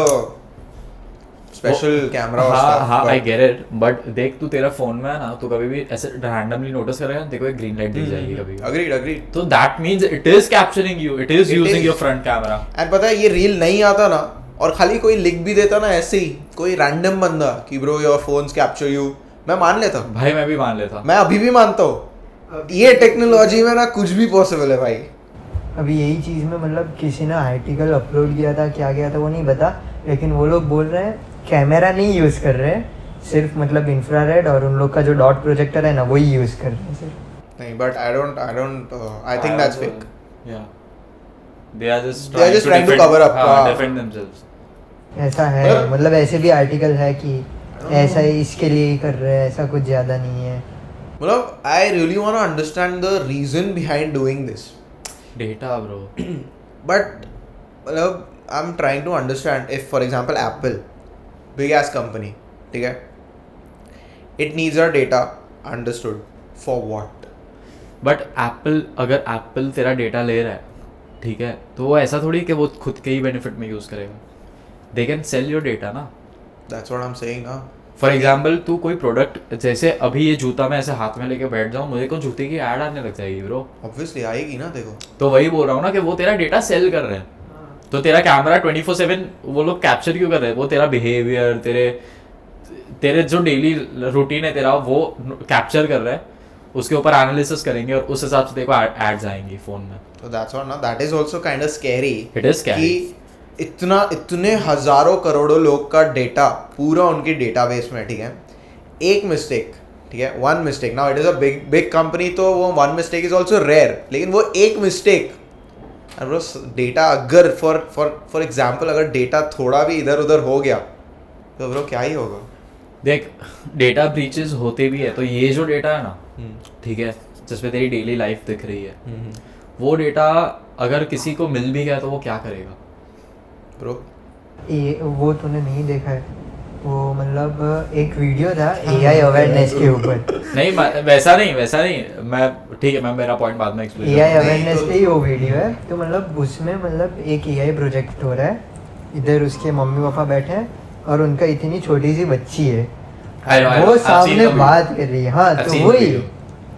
special camera और हाँ stuff. हाँ, but- I get it, but देख तू तेरा फोन में है ना, तू कभी भी ऐसे रैंडमली नोटिस करेगा, देखो एक ग्रीन लाइट दिख जाएगी कभी. Agreed. तो that means it is capturing you, it is It using is. Your front camera. And पता है ये रील नहीं आता ना, और खाली कोई लिख भी देता ना ऐसे ही, कोई रैंडम बंदा कि bro your phones capture you, मैं मान लेता. भाई मैं भी मान लेता. मैं अभी भी मानता हूँ. ये टेक्नोलॉजी में ना कुछ भी पॉसिबल है भाई. अभी यही चीज में मतलब किसी ने आर्टिकल अपलोड किया था, क्या किया था वो नहीं पता, लेकिन वो लोग बोल रहे हैं कैमरा नहीं यूज कर रहे हैं, सिर्फ मतलब इंफ्रारेड और उन लोग का जो डॉट प्रोजेक्टर है ना वही यूज कर रहे हैं सिर्फ. नहीं, but I think that's fake. Yeah. They are just trying to cover up. हाँ. defend themselves. ऐसा है, मतलब ऐसे भी आर्टिकल है कि ऐसा ही इसके लिए ही कर रहे हैं, ऐसा कुछ ज्यादा नहीं है. मतलब I really want to understand the reason behind doing this. Data bro. But मतलब I'm trying to understand if for example Apple, big ass company, ठीक है, it needs our data, understood, for what? But अगर एप्पल तेरा डेटा ले रहा है, ठीक है, तो वो ऐसा थोड़ी कि वो खुद के ही बेनिफिट में यूज करेगा. They can sell your data ना. That's what I'm saying ना. फॉर एग्जाम्पल तू कोई प्रोडक्ट, जैसे अभी ये जूता मैं ऐसे हाथ में लेके बैठ जाऊँ, मुझे को जूते की ऐड आने लग जाएगी ब्रो. Obviously आएगी ना, देखो. तो वही बोल रहा हूँ ना कि वो तेरा डेटा सेल कर रहे हैं. तो तेरा कैमरा 24/7 वो लोग कैप्चर क्यों कर रहे हैं? वो तेरा बिहेवियर, तेरे जो डेली रूटीन है तेरा, वो कैप्चर कर रहा है, उसके ऊपर एनालिसिस करेंगे और उस हिसाब से देखो एड्स आएंगी फोन में. So that's what ना, that is also kind of scary. It is scary. कि इतने हजारों करोड़ों लोग का डेटा पूरा उनकी डेटाबेस में, ठीक है, एक मिस्टेक, ठीक है, one mistake, now it is a big company, तो वो one mistake is also rare, लेकिन वो एक मिस्टेक, ब्रो डेटा अगर फॉर एग्जाम्पल अगर डेटा थोड़ा भी इधर उधर हो गया तो ब्रो क्या ही होगा. देख, डेटा ब्रीचेस होते भी है, तो ये जो डेटा है ना, ठीक है, जिसमें तेरी डेली लाइफ दिख रही है, हम्म. वो डेटा अगर किसी को मिल भी गया तो वो क्या करेगा ब्रो वो तूने नहीं देखा है, वो मतलब एक वीडियो था AI अवेयरनेस के ऊपर। नहीं वैसा नहीं मैं ठीक है, मैं मेरा पॉइंट बाद में एक्सप्लेन AI अवेयरनेस पे ही वो वीडियो है। तो मतलब उसमें मतलब एक AI प्रोजेक्ट हो रहा है, इधर उसके मम्मी पापा बैठे हैं और उनका इतनी छोटी सी बच्ची है, वो सामने बात कर रही है। हाँ तो वही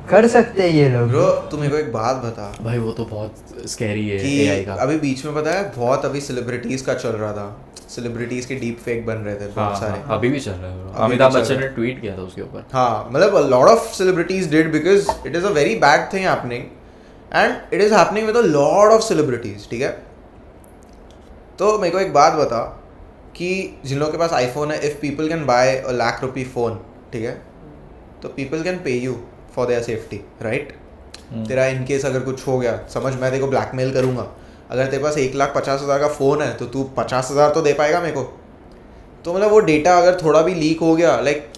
कर सकते हैं ये लोग। ब्रो तू मेरे को एक बात बता भाई, वो तो बहुत स्कैरी है कि AI का। अभी बीच में पता है बहुत अभी सेलिब्रिटीज का चल रहा था, सेलिब्रिटीज के डीप फेक बन रहे थे बहुत सारे। अभी भी चल रहा है। अभी अमिताभ भी चल बच्चन रहा ने है। ट्वीट किया था उसके ऊपर। हाँ मतलब a lot of celebrities did because it is a very bad thing happening and it is happening with a lot of celebrities, ठीक है। तो मेरे को एक बात बता कि जिन लोगों के पास आईफोन है, if people can buy a lakh rupee phone, ठीक है, तो people can pay you for their safety, right? तेरा इन केस अगर कुछ हो गया, समझ मैं तेरे को ब्लैकमेल करूंगा, अगर तेरे पास 1,50,000 का फ़ोन है तो तू 50,000 तो दे पाएगा मेरे को। तो मतलब वो डेटा अगर थोड़ा भी लीक हो गया, लाइक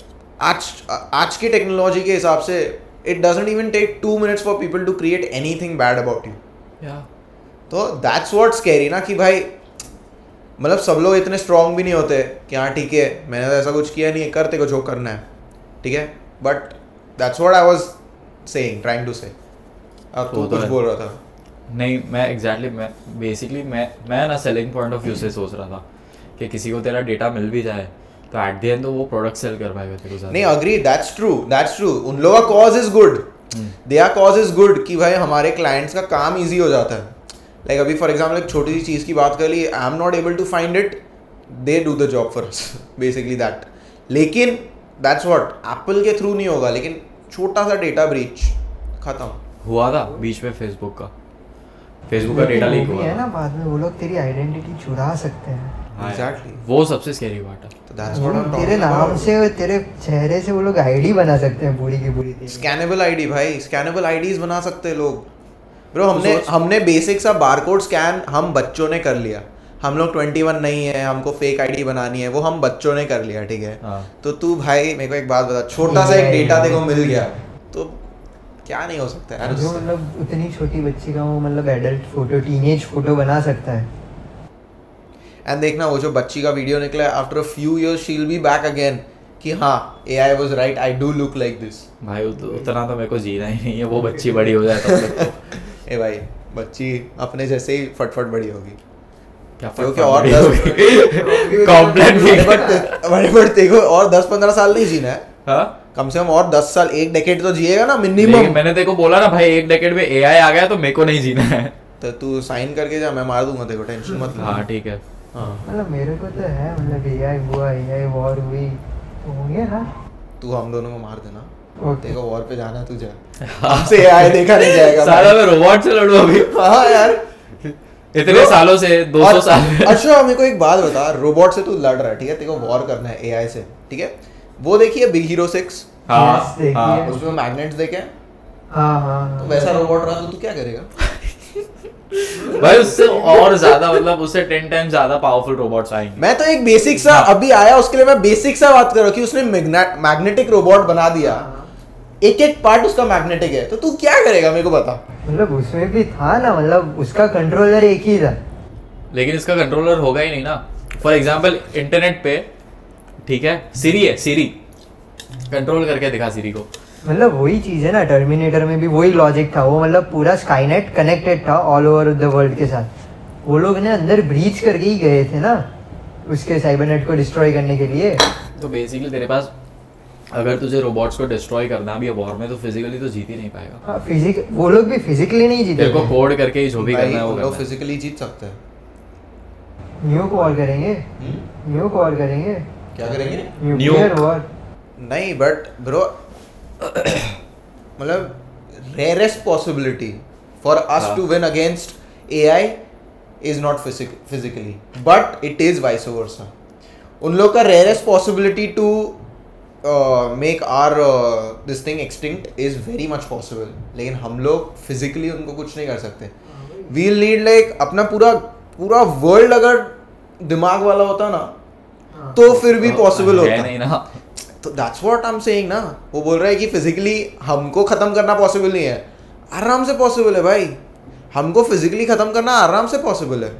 आज की टेक्नोलॉजी के हिसाब से it doesn't even take 2 minutes for people to create anything bad about you. तो दैट्स व्हाट स्कैरी ना, कि भाई मतलब सब लोग इतने स्ट्रॉन्ग भी नहीं होते कि हाँ ठीक है मैंने तो ऐसा कुछ किया नहीं है, करते को जो करना है, ठीक है। But that's what I was saying, trying to say. अब तू कुछ बोल रहा था। नहीं मैं एग्जैक्टली मैं बेसिकली मैं ना सेलिंग पॉइंट ऑफ व्यू से सोच रहा था कि किसी को तेरा डेटा मिल भी जाए तो एट द एंड तो वो प्रोडक्ट सेल कर पाएगा तेरे को ज़्यादा। नहीं अग्री, दैट्स ट्रू। उन लोगों का cause is good, their cause is good कि भाई हमारे क्लाइंट्स का काम इजी हो जाता है। लाइक अभी फॉर एग्जांपल एक छोटी सी चीज़ की बात कर ली, I am not able to find it, they do the job for us, basically that. लेकिन दैट्स व्हाट एप्पल के थ्रू नहीं होगा, लेकिन छोटा सा डेटा ब्रीच खत्म हुआ था बीच में फेसबुक का डेटा लीक हुआ है ना, बाद में वो लोग तेरी आइडेंटिटी चुरा सकते हैं। एग्जैक्टली, वो सबसे स्कैरी पार्ट है। तो दैट्स व्हाट तेरे नाम से और तेरे चेहरे से वो लोग आईडी बना सकते हैं पूरी की पूरी। स्कैनेबल आईडी भाई, स्कैनेबल आईडीज बना सकते हैं लोग। ब्रो हमने बेसिक सा बारकोड स्कैन हम बच्चों ने कर लिया, हम लोग 21 नहीं है, हमको फेक आईडी बनानी है, वो हम बच्चों ने कर लिया, ठीक है। तो तू भाई मेरे को एक बात बता, छोटा सा एक डेटा देखो मिल गया तो क्या नहीं हो सकता है। जो मतलब उतनी छोटी बच्ची का वो मतलब एडल्ट फोटो, टीनेज फोटो बना सकता है। एंड देखना वो जो बच्ची का वीडियो निकला है, after a few years she will be back again कि हाँ AI was right, I do look like this. भाई उतना तो मेरे को जीना ही नहीं है, वो बच्ची बड़ी हो जाए तब तक तो। ए भाई बच्ची अपने जैसे ही फटफट बड़ी होगी, क्या क्योंकि और 10 कॉम्प्लेन बड़े देखो और 10-15 साल नहीं जीना है, हाँ कम से कम और 10 साल, एक डेकेड तो जिएगा ना मिनिमम। मैंने तेरे को बोला ना भाई, एक डेकेड में AI आ गया तो मेरे को नहीं जीना है। तो तू साइन करके जा, मैं मार दूंगा तेरे को, टेंशन मत ले। हाँ ठीक है। हाँ मतलब मेरे को तो है मतलब AI हुआ, AI वॉर हुई तो होंगे ना, तू हम दोनों को मार देना, ओके तेरे को वॉर पे जाना है, तू जा, हमसे AI देखा नहीं जाएगा। साला मैं रोबोट से लड़ूं अभी? हाँ यार इतने सालों से 200 साल। अच्छा मेरे को एक बात बता, रोबोट से तू लड़ रहा है, ठीक है, तेरे को वॉर करना है AI से, ठीक है। वो देखिए बिग हीरो 6, हाँ देखिए। हाँ उसमें मैग्नेट्स देखे, हाँ तो वैसा रोबोट रहा तो तू क्या करेगा? भाई उससे और ज्यादा मतलब उससे 10 टाइम ज्यादा पावरफुल रोबोट्स आएंगे। मैं तो एक बेसिक सा अभी आया, उसके लिए मैं बेसिक सा बात कर रहा हूँ कि उसने मैग्नेटिक रोबोट बना दिया, एक पार्ट उसका मैग्नेटिक है, तो तू क्या करेगा मेरे को बता। मतलब उसमें भी था ना, मतलब उसका कंट्रोलर एक ही था, लेकिन इसका कंट्रोलर होगा ही नहीं ना। फॉर एग्जाम्पल इंटरनेट पे, ठीक है, सिरी है, सिरी कंट्रोल करके दिखा सिरी को। मतलब वही चीज है ना, टर्मिनेटर में भी वही लॉजिक था, वो मतलब पूरा स्काईनेट कनेक्टेड था ऑल ओवर द वर्ल्ड के साथ, वो लोग ने अंदर ब्रीच करके ही गए थे ना उसके साइबरनेट को डिस्ट्रॉय करने के लिए। तो बेसिकली तेरे पास अगर तुझे रोबोट्स को डिस्ट्रॉय करना भी है वॉर में, तो फिजिकली तो जीत ही नहीं पाएगा। हाँ, वो लोग भी फिजिकली नहीं जीते, तेरे को कोड करके ही जो भी करना है वो लोग करना है। फिजिकली जीत सकते हैं। न्यूक वॉर करेंगे, न्यूक वॉर करेंगे, क्या करेंगे? न्यूक्लियर वॉर नहीं बट ब्रो मतलब rarest possibility for us to win against AI is not physically, but it is vice versa. उन लोग का rarest possibility to make are this thing extinct is very much possible, लेकिन हम लोग फिजिकली उनको कुछ नहीं कर सकते। वील नीड लाइक अपना पूरा वर्ल्ड अगर दिमाग वाला होता ना तो फिर भी पॉसिबल होता नहीं ना। तो that's what I am saying ना। वो बोल रहा है कि फिजिकली हमको खत्म करना पॉसिबल नहीं है, आराम से पॉसिबल है भाई, हमको फिजिकली खत्म करना आराम से पॉसिबल है।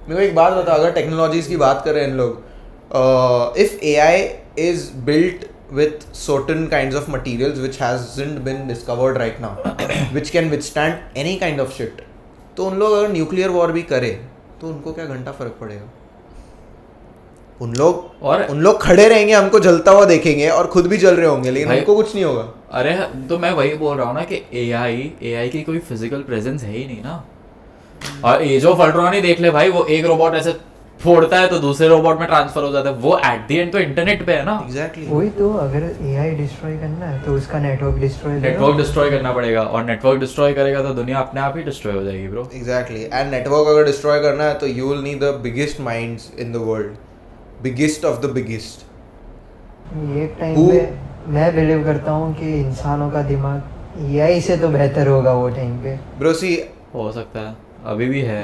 मेरे को एक बात बता, अगर टेक्नोलॉजीज की बात करें इन लोग, if AI is built with certain kinds of materials which hasn't been discovered right now which can withstand any kind of shit, तो उन लोग अगर न्यूक्लियर वॉर भी करे तो उनको क्या घंटा फर्क पड़ेगा? उन लोग खड़े रहेंगे, हमको जलता हुआ देखेंगे और खुद भी जल रहे होंगे, लेकिन उनको कुछ नहीं होगा। अरे तो मैं वही बोल रहा हूँ ना कि AI की कोई फिजिकल प्रेजेंस है ही नहीं ना। और एज ऑफ अल्ट्रॉन ही देख ले भाई, वो एक रोबोट ऐसे फोड़ता है तो दूसरे रोबोट में ट्रांसफर हो जाता है, वो एट द एंड तो इंटरनेट पे है ना। एग्जैक्टली वही तो, अगर AI डिस्ट्रॉय करना है तो उसका नेटवर्क डिस्ट्रॉय करना पड़ेगा, और नेटवर्क डिस्ट्रॉय करेगा तो दुनिया अपने आप ही डिस्ट्रॉय हो जाएगी ब्रो। एग्जैक्टली, एंड नेटवर्क अगर डिस्ट्रॉय करना है तो you will need the biggest minds in the world, biggest of the biggest. एक टाइम पे मैं बिलीव करता हूँ कि इंसानों का दिमाग AI से तो बेहतर होगा वो टाइम पे। ब्रो सी, हो सकता है अभी भी है,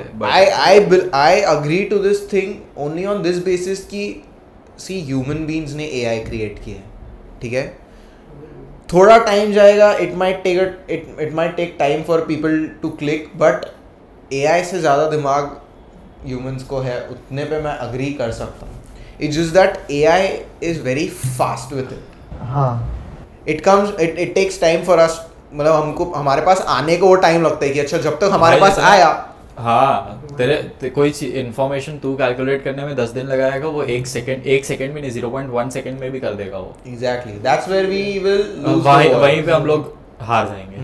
I agree to this thing only on this basis कि सी ह्यूमन बीइंग्स ने AI क्रिएट किया है, ठीक है? थोड़ा टाइम जाएगा, it might take time for people to click, but AI से ज़्यादा दिमाग ह्यूमंस को है, उतने पे मैं अग्री कर सकता हूँ। It's just that AI is very fast with it. हाँ, it takes time for us, मतलब हमको हमारे पास आने को वो टाइम लगता है कि अच्छा जब तक हमारे पास आया। हाँ, तेरे कोई इन्फॉर्मेशन तू कैलकुलेट करने में 10 दिन लगाएगा, वो 1 सेकंड भी नहीं, 0.1 सेकंड में भी कर देगा वो। Exactly, that's where we will lose. वहीं पे हम लोग हार जाएंगे।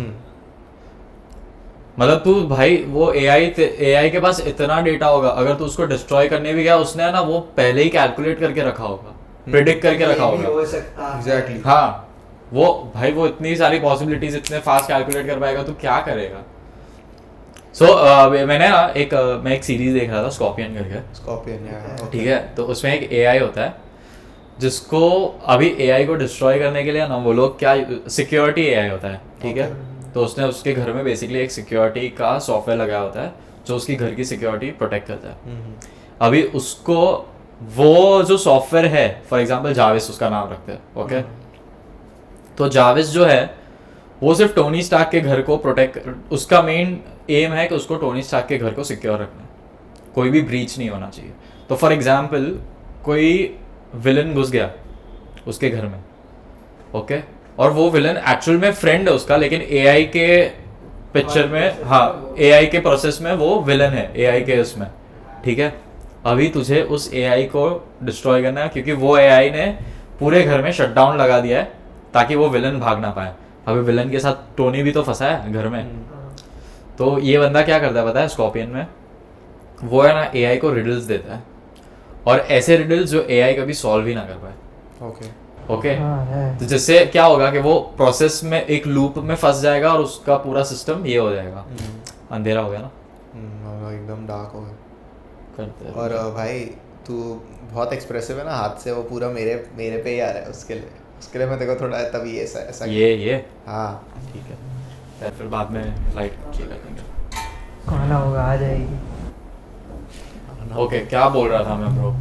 मतलब तू भाई वो AI के पास इतना डेटा होगा, अगर तू उसको डिस्ट्रॉय करने भी गया, उसने ना वो पहले ही कैलकुलेट करके रखा होगा, प्रिडिक्ट करके रखा होगा। हो सकता है। Exactly. हाँ, वो इतनी सारी पॉसिबिलिटीज इतने फास्ट कैलकुलेट कर पाएगा, तो क्या करेगा? मैंने ना मैं एक सीरीज देख रहा था, स्कॉर्पियन करके, ठीक है? तो उसमें एक AI होता है जिसको अभी AI को डिस्ट्रॉय करने के लिए ना वो लोग क्या, सिक्योरिटी AI होता है, ठीक है? तो उसने उसके घर में बेसिकली एक सिक्योरिटी का सॉफ्टवेयर लगाया होता है जो उसकी घर की सिक्योरिटी प्रोटेक्ट करता है। अभी उसको वो जो सॉफ्टवेयर है, फॉर एग्जाम्पल जाविस उसका नाम रखते हैं, ओके? तो जाविस जो है वो सिर्फ टोनी स्टार्क के घर को प्रोटेक्ट, उसका मेन एम है कि उसको टोनी स्टार्क के घर को सिक्योर रखना है, कोई भी ब्रीच नहीं होना चाहिए। तो फॉर एग्जाम्पल कोई विलन घुस गया उसके घर में, ओके? और वो विलन एक्चुअल में फ्रेंड है उसका, लेकिन AI के पिक्चर में, हाँ AI के प्रोसेस में वो विलन है, AI के उसमें, ठीक है? अभी तुझे उस AI को डिस्ट्रॉय करना है, क्योंकि वो AI ने पूरे घर में शटडाउन लगा दिया है ताकि वो विलन भाग ना पाए। अभी विलन के साथ टोनी भी तो फंसा है घर में। तो ये बंदा क्या करता है पता है स्कॉर्पियन में? वो है ना AI को रिडल्स देता है, और ऐसे रिडल्स जो AI कभी सॉल्व ही ना कर पाए। ओके, तो जिससे क्या होगा कि वो प्रोसेस में एक लूप में फंस जाएगा और उसका पूरा सिस्टम ये हो जाएगा, अंधेरा हो गया ना, एकदम डार्क हो गया। करते और भाई तू बहुत एक्सप्रेसिव है ना, हाथ से वो पूरा मेरे पे ही आ रहा है, उसके लिए मैं देखो थोड़ा तभी ऐसा ये हाँ ठीक है, फिर बाद में लाइट कर देंगे, खाना होगा, आ जाएगी। ओके, क्या बोल रहा था मैं ब्रो?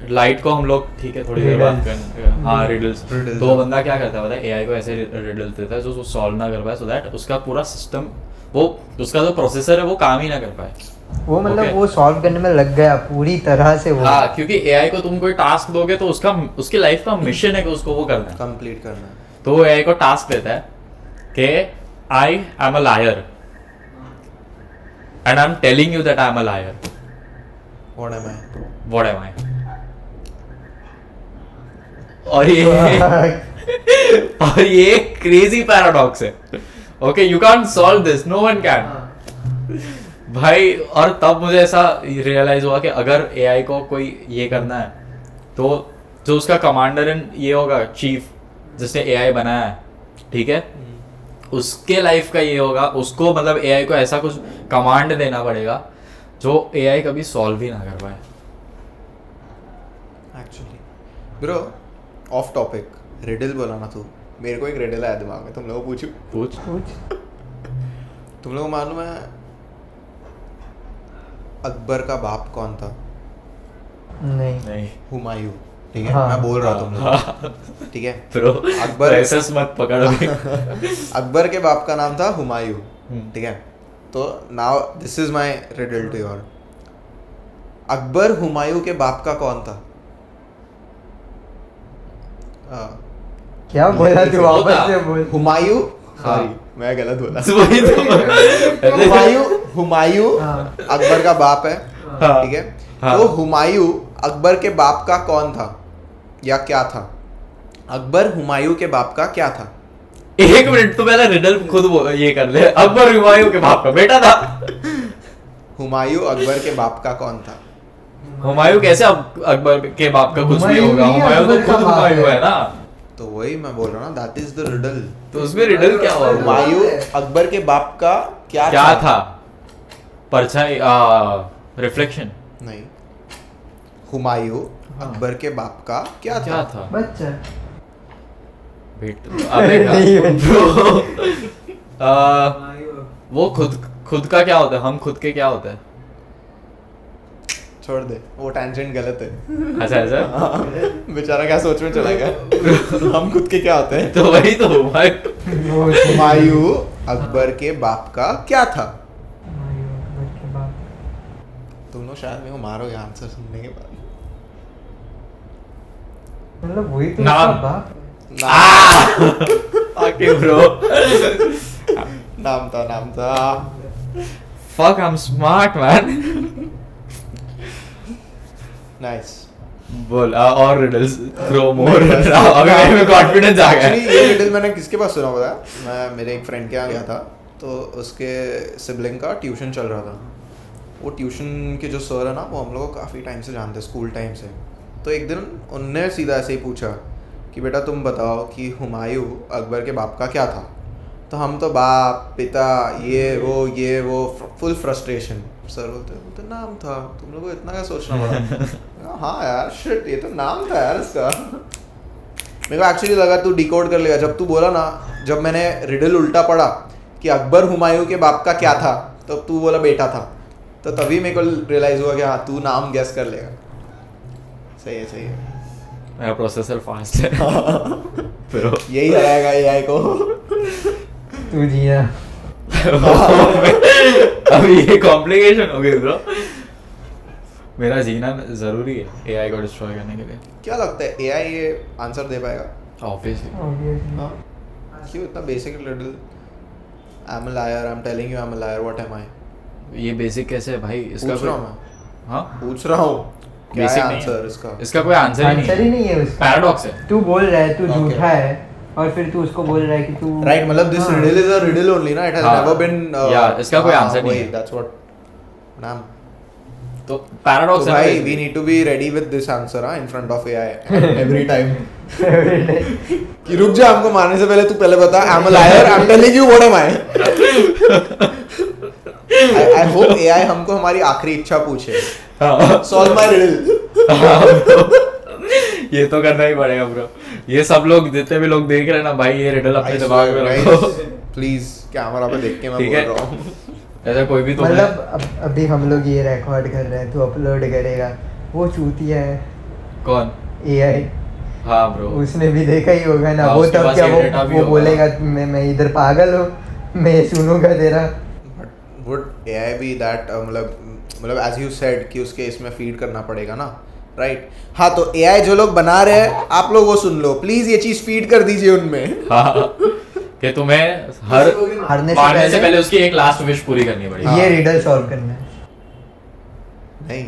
लाइट को हम लोग ठीक है थोड़ी देर बात करें। हाँ, रिडल्स। तो बंदा क्या करता है पता है? AI को ऐसे रिडल्स देता है जो सॉल्व ना कर पाए, सो दैट उसका पूरा सिस्टम, वो उसका जो प्रोसेसर है वो काम ही ना कर पाए। वो मतलब वो सॉल्व करने में लग गया पूरी तरह से वो। हाँ, क्योंकि AI को तुम कोई टास्क दोगे तो उसकी लाइफ का मिशन है कि उसको वो करना है, कंप्लीट करना है। तो वो AI को टास्क देता है कि I am a liar and I am telling you that I am a liar. What am I? और ये क्रेजी पैराडॉक्स है। Okay, you can't solve this, no one can भाई। और तब मुझे ऐसा रियलाइज हुआ कि अगर AI को कोई ये करना है तो जो उसका कमांडर इन ये होगा, चीफ जिसने AI बनाया है, ठीक है, उसके लाइफ का ये होगा, उसको मतलब AI को ऐसा कुछ कमांड देना पड़ेगा जो AI कभी सॉल्व ही ना कर पाए। Actually bro, of topic, riddle बोला ना तू, मेरे को एक रिडल आया दिमाग में, तुम लोगों को पूछ। तुम लोगों को मालूम है अकबर का बाप कौन था? नहीं। हुमायूं, ठीक है? हाँ, मैं बोल रहा तुम लोग, ठीक है ब्रो, अकबर ऐसे मत पकड़ो। अकबर के बाप का नाम था हुमायूं, ठीक है? तो now this is my riddle to your. Akbar Humayun के बाप का कौन था? क्या बोला तू, वापस से बोल। हुमायूं, हाँ। सॉरी मैं गलत बोला। वही तो हुमायूं हाँ। अकबर का बाप है, हाँ। ठीक है। हाँ। तो हुमायूं अकबर के बाप का कौन था या क्या था? अकबर हुमायूं के बाप का क्या था? एक मिनट, तो पहले रिडल खुद ये कर ले। अकबर हुमायूं के बाप का बेटा था। हुमायूं अकबर के बाप का कौन था? हुमायूं कैसे अकबर के बाप का कुछ भी हुमायूं होगा? नहीं, हुमायूं तो अकबर का खुद बाप हुमायूं है। है ना। तो वही मैं बोल रहा हूँ ना, दैट इज द रिडल। तो उसमें रिडल क्या हुआ? हुमायूं अकबर के बाप का क्या क्या था? परछाई, रिफ्लेक्शन नहीं, हुमायूं अकबर के बाप का क्या क्या था? था? बच्चा। बेट अबे नहीं, ब्रो, वो खुद का क्या होता है? हम खुद के क्या होता है? छोड़ दे, वो टेंजेंट गलत है। अच्छा ऐसा। बेचारा क्या सोच में चला गया। हम खुद के क्या होते हैं? तो वही तो हुमायूं। हुमायूं अकबर के बाप का क्या था? तुम लोग शायद मेरे को मारोगे आंसर सुनने के बाद। मतलब वही तो नाम। उसका बाप है। Okay bro. नाम था fuck, I am smart man. Nice. बोल और रिडल्स थ्रो मोर। अभी मेरे में कॉन्फिडेंस आ गया। एक्चुअली ये रिडल मैंने किसके पास सुना हुआ था? मैं मेरे एक फ्रेंड के यहाँ गया था, तो उसके सिबलिंग का ट्यूशन चल रहा था। वो ट्यूशन के जो सर है ना, वो हम लोग को काफ़ी टाइम से जानते हैं, स्कूल टाइम से। तो एक दिन उनने सीधा ऐसे ही पूछा कि बेटा तुम बताओ कि हुमायूं अकबर के बाप का क्या था? तो हम तो बाप पिता ये वो फुल फ्रस्ट्रेशन। सर बोलते नाम था, तुम लोगों को इतना क्या सोचना पड़ा? हाँ यार शिट, ये तो नाम था यार इसका। मेरे को एक्चुअली लगा तू डिकोड कर लेगा जब तू बोला ना, जब मैंने रिडल उल्टा पढ़ा कि अकबर हुमायूं के बाप का क्या था, तो तू बोला बेटा था, तो तभी मेरे को रियलाइज हुआ कि हाँ तू नाम गेस कर लेगा। सही है। मेरा प्रोसेसर फास्ट है। ब्रो यही हराएगा एआई को। तू जिया। अभी ये कॉम्प्लिकेशन हो गई ब्रो। मेरा जीना जरूरी है एआई को डिस्ट्रॉय करने के लिए। क्या लगता है एआई ये आंसर दे पाएगा? ऑब्वियसली। हाँ, क्यों इतना basic riddle? I am a liar, I am telling you I am a liar, what am I? ये बेसिक कैसे है भाई? इसका पूछ रहा हूँ कोई- मैं, हाँ पूछ रहा हूँ क्या है बेसिक नहीं आंसर है इसका? इसका कोई आंसर आंसर ही नहीं है उसका। पैराडॉक्स है। तू बोल रहा है तू Okay. झूठा है, और फिर तू उसको बोल रहा है कि तू राइट, मतलब दिस हाँ। Riddle is a riddle only ना, इट हैज हाँ. नेवर बीन Yeah, इसका कोई आंसर नहीं है। दैट्स व्हाट नाम। तो पैराडॉक्स तो है ना भाई basically। We need to be ready with this answer in front of AI every time. कि रुक जा, हमको मारने से पहले तू पहले बता आई am a liar, I am telling you what am I. I hope AI हमको हमारी आखिरी इच्छा पूछे, हाँ। Solve my riddle. ये तो करना ही पड़ेगा ब्रो। ये सब लोग जितने भी लोग देख रहे हैं ना भाई, ये रिडल अपने दिमाग में रखो। प्लीज कैमरा पे देख के मैं ठीक बोल है। रहा हूँ। ऐसा कोई भी तो मतलब अभी हम लोग ये रिकॉर्ड कर रहे हैं, तू अपलोड करेगा, वो चूतिया है कौन? एआई, हाँ ब्रो। उसने भी देखा ही होगा ना। हाँ, वो उसके तब पास क्या ये data भी वो होगा। बोलेगा मैं इधर पागल हूँ, मैं सुनूंगा तेरा। वुड एआई बी दैट मतलब एज यू सेड कि उसके इसमें फीड करना पड़ेगा ना, राइट? हाँ, तो एआई जो लोग बना रहे हैं आप लोग वो सुन लो प्लीज, ये चीज फीड कर दीजिए उनमें। हाँ कि तुम्हें हर हारने मारने से पहले उसकी एक लास्ट विश पूरी करनी पड़ेगी। ये रिडल सॉल्व करना है। नहीं,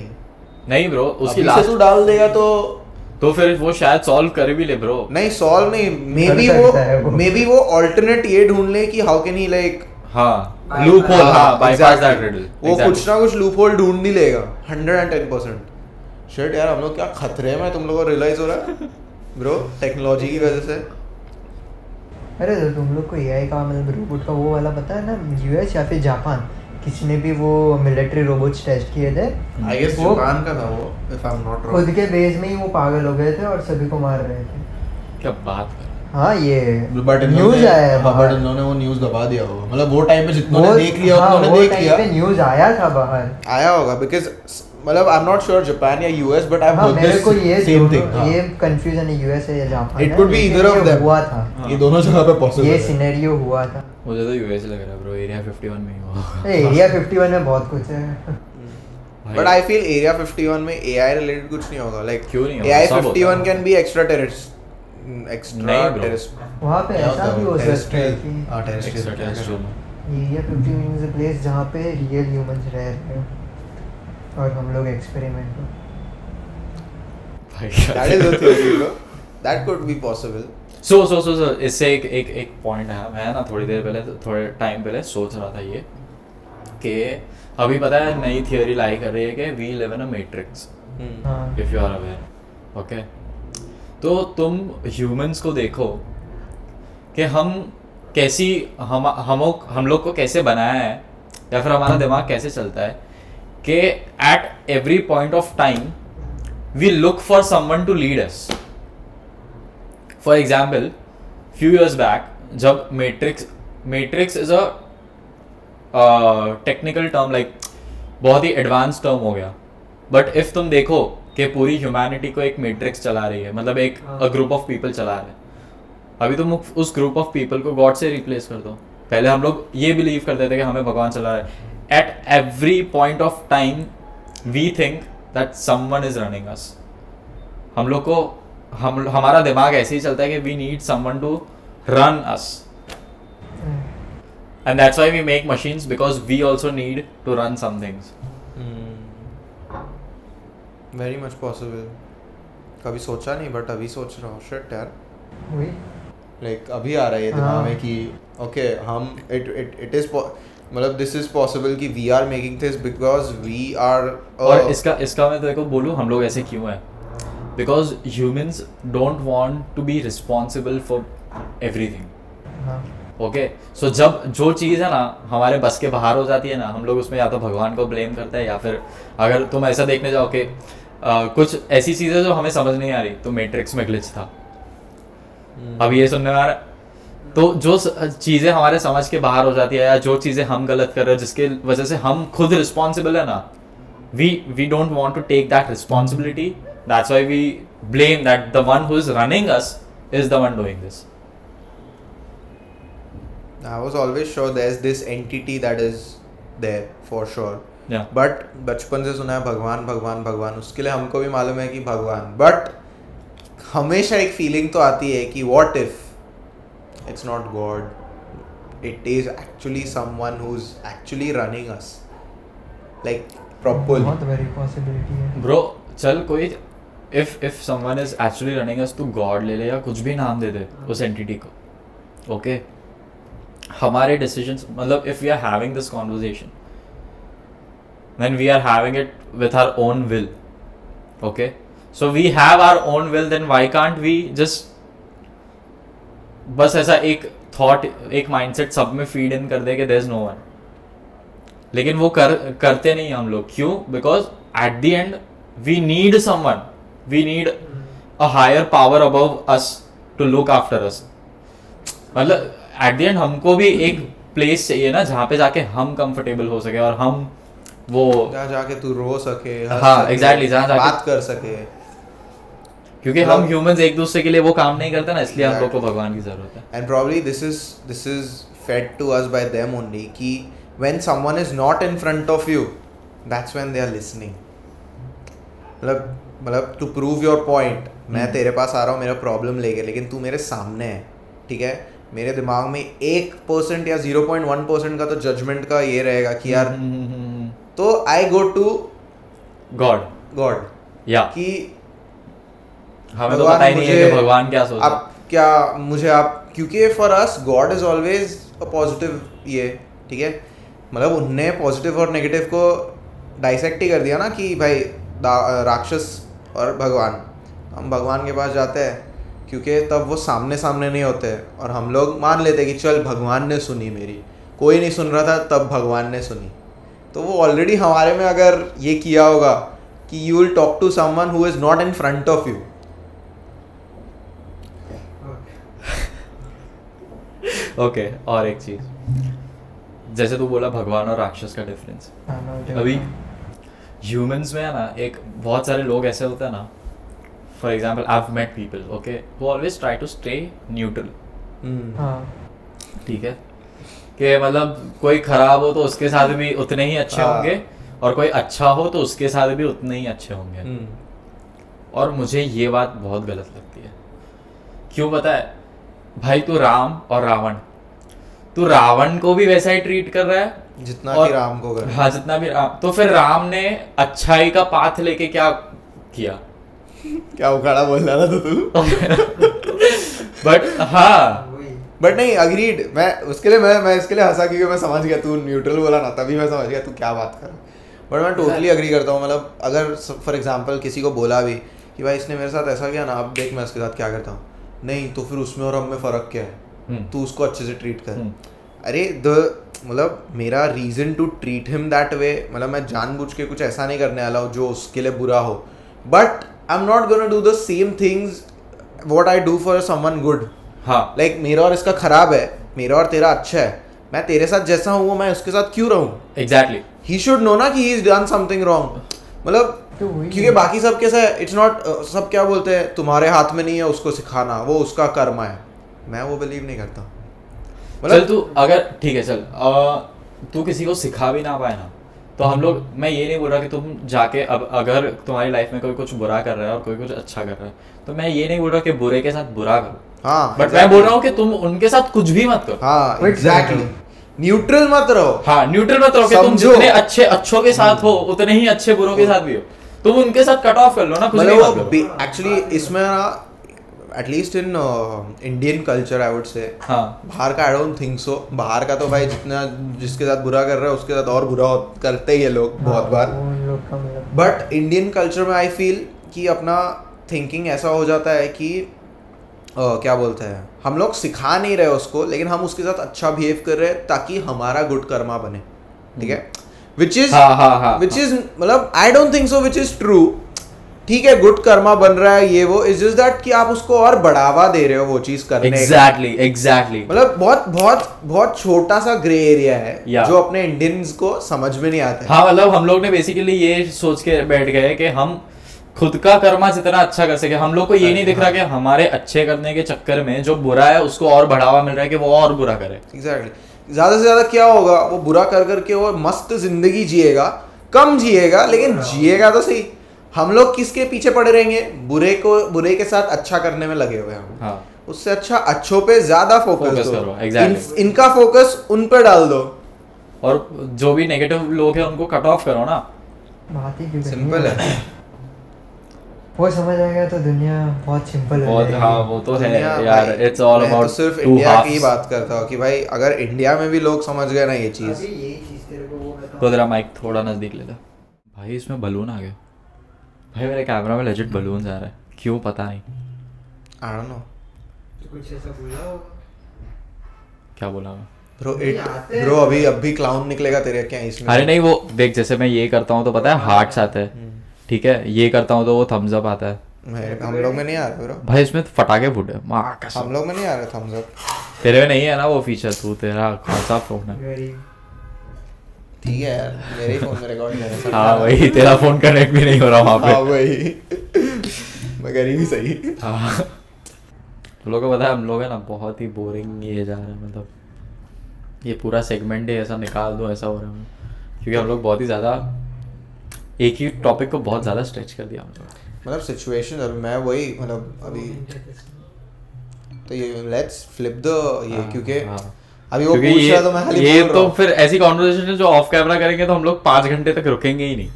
नहीं ब्रो, उसकी अभी से लास्ट तू डाल देगा तो फिर वो शायद सॉल्व कर भी ले ब्रो। नहीं, सॉल्व नहीं, कर सकता है वो। मे बी वो ऑल्टरनेट ये ढूंढ ले कि हाउ कैन ही लाइक हाँ लूप होल, हाँ बाईपास दैट रिडल। वो कुछ ना कुछ लूप होल ढूंढ ही लेगा 110%। शिट यार, हम लोग क्या खतरे में, तुम लोगों को रियलाइज हो रहा है ब्रो टेक्नोलॉजी की वजह से। अरे तो तुम लोग को एआई का मतलब रोबोट का वो वाला पता है ना, यूएस या फिर जापान किसी ने भी वो मिलिट्री रोबोट्स टेस्ट किए थे, आई गेस वो जापान का था वो, इफ आई एम नॉट खुद रॉन्ग। के बेस में ही वो पागल हो गए थे और सभी को मार रहे थे। क्या बात कर। हाँ ये बट न्यूज आया है बट बाहर। इन्होंने वो न्यूज़ दबा दिया होगा, मतलब वो टाइम पे जितनों वो ने देख लिया हाँ, उन्होंने वो देख टाइम लिया, पे न्यूज आया था बाहर। आया होगा बिकॉज मतलब आई एम नॉट श्योर जापान या यूएस, बट आई हाँ हैव मेरे को ये सेम दोनों- थिंग। ये कंफ्यूजन है यूएस है या जापान It है, could be लेकिन either of ये them. हुआ था, ये दोनों जगह पे पॉसिबल ये है। सिनेरियो हुआ था। मुझे तो यूएस लग रहा है ब्रो, एरिया 51 में ही हुआ होगा। एरिया 51 में बहुत कुछ है। बट आई फील एरिया 51 में एआई रिलेटेड कुछ नहीं होगा लाइक क्यों नहीं होगा? एआई सब होता 51 है। कैन बी एक्स्ट्रा नहीं bro। टेरेस्ट वहाँ पे ऐसा भी हो सकता है कि Extraterrestrial। Area 51 is a place जहाँ पे रियल ह्यूमंस रह रहे हैं और हम लोग एक्सपेरिमेंट हो। भाई that is the theory bro, that could be possible. So इससे एक पॉइंट है। मैं ना थोड़े टाइम पहले सोच रहा था ये कि अभी पता है नई थियोरी लाई कर रही है कि we live in a matrix, हाँ if you are aware. Okay, तो तुम ह्यूमंस को देखो कि हम कैसी हम लोग को कैसे बनाया है या फिर हमारा दिमाग कैसे चलता है कि at every point of time we look for someone to lead us. For example few years back जब matrix is a technical term, like बहुत ही एडवांस टर्म हो गया, बट इफ तुम देखो कि पूरी ह्यूमैनिटी को एक मैट्रिक्स चला रही है, मतलब एक ग्रुप ऑफ पीपल चला रहे हैं। अभी तुम उस ग्रुप ऑफ पीपल को गॉड से रिप्लेस कर दो। पहले हम लोग ये बिलीव करते थे कि हमें भगवान चला रहा है। At every point of time we think that someone is running us. हम लोग को हमारा दिमाग ऐसे ही चलता है कि we need someone to run us, and that's why we make machines because we also need to run some things. Very much possible. कभी सोचा नहीं बट अभी सोच रहा हूँ। शिट यार, वही लाइक अभी आ रहा है ये दिमाग में कि ओके हम इट इज मतलब दिस इज पॉसिबल कि we are making this because we are. और इसका मैं तेरे को बोलूँ हम लोग ऐसे क्यों हैं? Because humans don't want to be responsible for everything. हाँ ओके, सो जब जो चीज़ है ना हमारे बस के बाहर हो जाती है ना, हम लोग उसमें या तो भगवान को ब्लेम करते हैं या फिर अगर तुम ऐसा देखने जाओ कि कुछ ऐसी चीज़ें जो हमें समझ नहीं आ रही, तो मैट्रिक्स में ग्लिच था। अब ये सुनने में आ रहा है, तो जो चीज़ें हमारे समझ के बाहर हो जाती है या जो चीज़ें हम गलत कर रहे हैं जिसके वजह से हम खुद रिस्पॉन्सिबल है ना, we don't want to take that responsibility. That's why we blame that the one who is running us is the one doing this. I was always sure there's this entity that is there for sure. Yeah. But बचपन से सुना है भगवान भगवान भगवान, उसके लिए हमको भी मालूम है कि भगवान, बट हमेशा एक फीलिंग तो आती है कि what if it's not God, it is actually someone who's actually running us, like properly. बहुत बड़ी पॉसिबिलिटी है ब्रो चल कोई if someone is actually running us तो गॉड ले ले या कुछ भी नाम दे दे उस एंटिटी को। ओके, हमारे डिसीजंस, मतलब if we are having this conversation then we are having it with our own will. Okay, so we have our own will, then why can't we just बस ऐसा एक थॉट एक माइंडसेट सब में फीड इन कर दे कि देयर इज नो वन, लेकिन वो करते नहीं हम लोग। क्यों? Because at the end we need someone, we need a higher power above us to look after us. मतलब एट द एंड हमको भी एक प्लेस चाहिए ना जहाँ पे जाके हम कंफर्टेबल हो सके और हम वो जहाँ जाके तू रो सके, हाँ एग्जैक्टली, जहाँ जाके बात कर सके, क्योंकि हम ह्यूमंस एक दूसरे के लिए वो काम नहीं करते ना, इसलिए हम लोग को भगवान की जरूरत है। And probably this is fed to us by them only कि when someone is not in front of you, that's when they are listening. मतलब टू प्रूव योर पॉइंट, मैं तेरे पास आ रहा हूँ मेरा प्रॉब्लम लेके, लेकिन तू मेरे सामने है, ठीक है, मेरे दिमाग में 1% या 0.1% का तो जजमेंट का ये रहेगा कि यार, तो आई गो टू गॉड या कि हमें तो पता ही नहीं है कि भगवान क्या सोचता है। आप क्या मुझे आप, क्योंकि for us God is always a positive, ये ठीक है, मतलब उनने पॉजिटिव और नेगेटिव को डाइसेक्ट ही कर दिया ना कि भाई राक्षस और भगवान। हम भगवान के पास जाते हैं क्योंकि तब वो सामने सामने नहीं होते और हम लोग मान लेते कि चल भगवान ने सुनी मेरी, कोई नहीं सुन रहा था तब भगवान ने सुनी। तो वो ऑलरेडी हमारे में अगर ये किया होगा कि you will talk to someone who is not in front of you. Okay, और एक चीज, जैसे तू बोला भगवान और राक्षस का डिफरेंस, अभी ह्यूमंस में है ना एक बहुत सारे लोग ऐसे होते हैं ना, for example I have met people, okay, who always try to stay neutral. ठीक है, कि मतलब कोई खराब हो तो उसके साथ भी उतने ही अच्छे होंगे और कोई अच्छा हो तो उसके साथ भी उतने ही अच्छे होंगे। और मुझे ये बात बहुत गलत लगती है। क्यों पता है भाई, तू राम और रावण, तू रावण को भी वैसा ही ट्रीट कर रहा है जितना कि राम को कर रहा है। हाँ, जितना भी राम। तो फिर राम ने अच्छाई का पाथ लेके क्या किया? क्या उखाड़ा बोल रहा था तू? बट हाँ, बट नहीं, अग्रीड। मैं उसके लिए मैं इसके लिए हंसा क्योंकि मैं समझ गया तू न्यूट्रल बोला ना, तभी मैं समझ गया तू क्या बात कर रहा है। बट मैं टोटली अग्री करता हूँ। मतलब अगर फॉर एग्जांपल किसी को बोला भी कि भाई इसने मेरे साथ ऐसा किया ना, अब देख मैं उसके साथ क्या करता हूँ, नहीं तो फिर उसमें और हम में फ़र्क क्या है, तू उसको अच्छे से ट्रीट कर। अरे मतलब मेरा reason to treat him that way, मतलब मैं जानबूझ के कुछ ऐसा नहीं करने वाला हूँ जो उसके लिए बुरा हो, but I am not gonna do the same things what I do for someone good. हाँ, लाइक मेरा और इसका खराब है, मेरा और तेरा अच्छा है, मैं तेरे साथ जैसा हूँ मैं उसके साथ क्यों रहूँ? एग्जैक्टली। ही शुड नो ना कि he is done something wrong. मतलब क्योंकि बाकी सब कैसा है, इट्स नॉट, सब क्या बोलते हैं तुम्हारे हाथ में नहीं है उसको सिखाना, वो उसका कर्म है। मैं वो बिलीव नहीं करता। चल तू अगर ठीक है, चल तू किसी को सिखा भी ना पाए ना, तो हम लोग, मैं ये नहीं बोल रहा कि तुम जाके, अब अगर तुम्हारी लाइफ में कोई कुछ बुरा कर रहा है और कोई कुछ अच्छा कर रहा है, तो मैं ये नहीं बोल रहा कि बुरे के साथ बुरा करो। हाँ, बट मैं बोल रहा हूँ कि तुम उनके साथ कुछ भी मत करो। हाँ, एग्जैक्टली, न्यूट्रल मत रहो। हाँ, न्यूट्रल मत रहो कि तुम जितने अच्छे अच्छों के साथ हो उतने ही अच्छे बुरों के साथ भी हो। तुम उनके साथ कट ऑफ कर लो ना, कुछ भी मत करो। एक्चुअली इसमें ना, at least in Indian culture I would say, हाँ, बाहर का आई डोंट थिंक सो। बाहर का तो भाई जितना जिसके साथ बुरा कर रहा है उसके साथ और बुरा करते ही है लोग बहुत बार। बट इंडियन कल्चर में आई फील कि अपना थिंकिंग ऐसा हो जाता है कि क्या बोलते हैं, हम लोग सिखा नहीं रहे उसको, लेकिन हम उसके साथ अच्छा बिहेव कर रहे हैं ताकि हमारा गुड कर्मा बने। ठीक है, विच इज मतलब आई don't think so which is true. ठीक है, गुड कर्मा बन रहा है ये वो, इज जस्ट दैट कि आप उसको और बढ़ावा दे रहे हो वो चीज करने का। एग्जैक्टली। मतलब बहुत बहुत बहुत छोटा सा ग्रे एरिया है जो अपने इंडियंस को समझ में नहीं आता है। हाँ, मतलब हम लोग ने बेसिकली ये सोच के बैठ गए कि हम खुद का कर्मा जितना अच्छा कर सके। हम लोग को ये नहीं दिख रहा कि हमारे अच्छे करने के चक्कर में जो बुरा है उसको और बढ़ावा मिल रहा है कि वो और बुरा करे। एग्जैक्टली। ज्यादा से ज्यादा क्या होगा, वो बुरा कर करके वो मस्त जिंदगी जिएगा, कम जिएगा लेकिन जिएगा तो सही। हम लोग किसके पीछे पड़े रहेंगे? बुरे के साथ अच्छा करने में लगे हुए हैं। हाँ, उससे अच्छा अच्छों पे ज्यादा फोकस करो। एग्जैक्टली। इनका फोकस उन पे डाल दो, और जो भी नेगेटिव लोग हैं उनको कट ऑफ करो ना। बात ही सिंपल है। वो समझ आएगा तो दुनिया बहुत सिंपल है। हाँ, वो तो है यार। इट्स ऑल अबाउट तो सिर्फ इंडिया की बात करता हूँ कि भाई अगर इंडिया में भी लोग समझ गए ना ये चीज। तो तेरा माइक थोड़ा नजदीक ले ले भाई। इसमें बलून आ गए भाई, मेरे कैमरा में लेजिट बलून आ रहा है, क्यों पता नहीं। आई डोंट नो, कुछ ऐसा बोला होगा। क्या बोला मैं? ब्रो अभी क्लाउन निकलेगा तेरे क्या इसमें? अरे नहीं, वो देख, जैसे मैं ये करता हूँ तो पता है हार्ट्स आते हैं, ठीक है, ये करता हूँ तो वो थम्स अप आता है। हम लोग में नहीं आ रहा ब्रो भाई, इसमें फटाके फूटे। हम लोग में नहीं आ रहा थम्स अप। तेरे में नहीं है ना वो फीचर? तू, तेरा कौन सा फोन है? ठीक है यार, मेरे ही फोन में रिकॉर्ड कर रहा है। हाँ वही, तेरा फोन कनेक्ट भी नहीं हो रहा वहाँ पे। हाँ वही, मैं गरीब ही सही। हाँ, तुम लोगों को पता है हम लोग है ना बहुत ही बोरिंग ये जा रहे हैं। मतलब ये पूरा सेगमेंट ही ऐसा निकाल दो ऐसा हो रहा है, क्योंकि हम लोग बहुत ही ज़्यादा एक ही टॉपिक को बहुत ज़्यादा स्ट्रेच कर दिया हम लोग। मतलब सिचुएशन, मैं वही मतलब अभी तो ये लेट्स फ्लिप द ये, क्योंकि अभी वो पूछ रहा तो मैं खाली ये तो फिर ऐसी कॉन्वर्सेशन जो ऑफ कैमरा करेंगे तो हम लोग 5 घंटे तक रुकेंगे ही नहीं।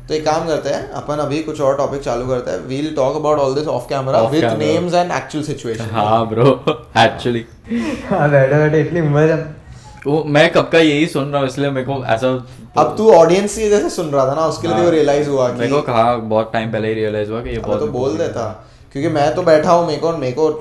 तो एक काम करते हैं अपन, अभी कुछ और टॉपिक चालू करते हैं। We will talk about all this off camera with names and actual situation. हाँ ब्रो, एक्चुअली हाँ बैठे इतनी मजा। वो मैं कब का यही सुन रहा हूँ, इसलिए मेरे को ऐसा। अब तू ऑडियंस से जैसे सुन रहा था ना, उसके लिए रियलाइज हुआ कि मेरे को कहा बहुत टाइम पहले ही रियलाइज हुआ कि ये बहुत तो बोल देता, क्योंकि मैं तो बैठा हूँ, मेरे को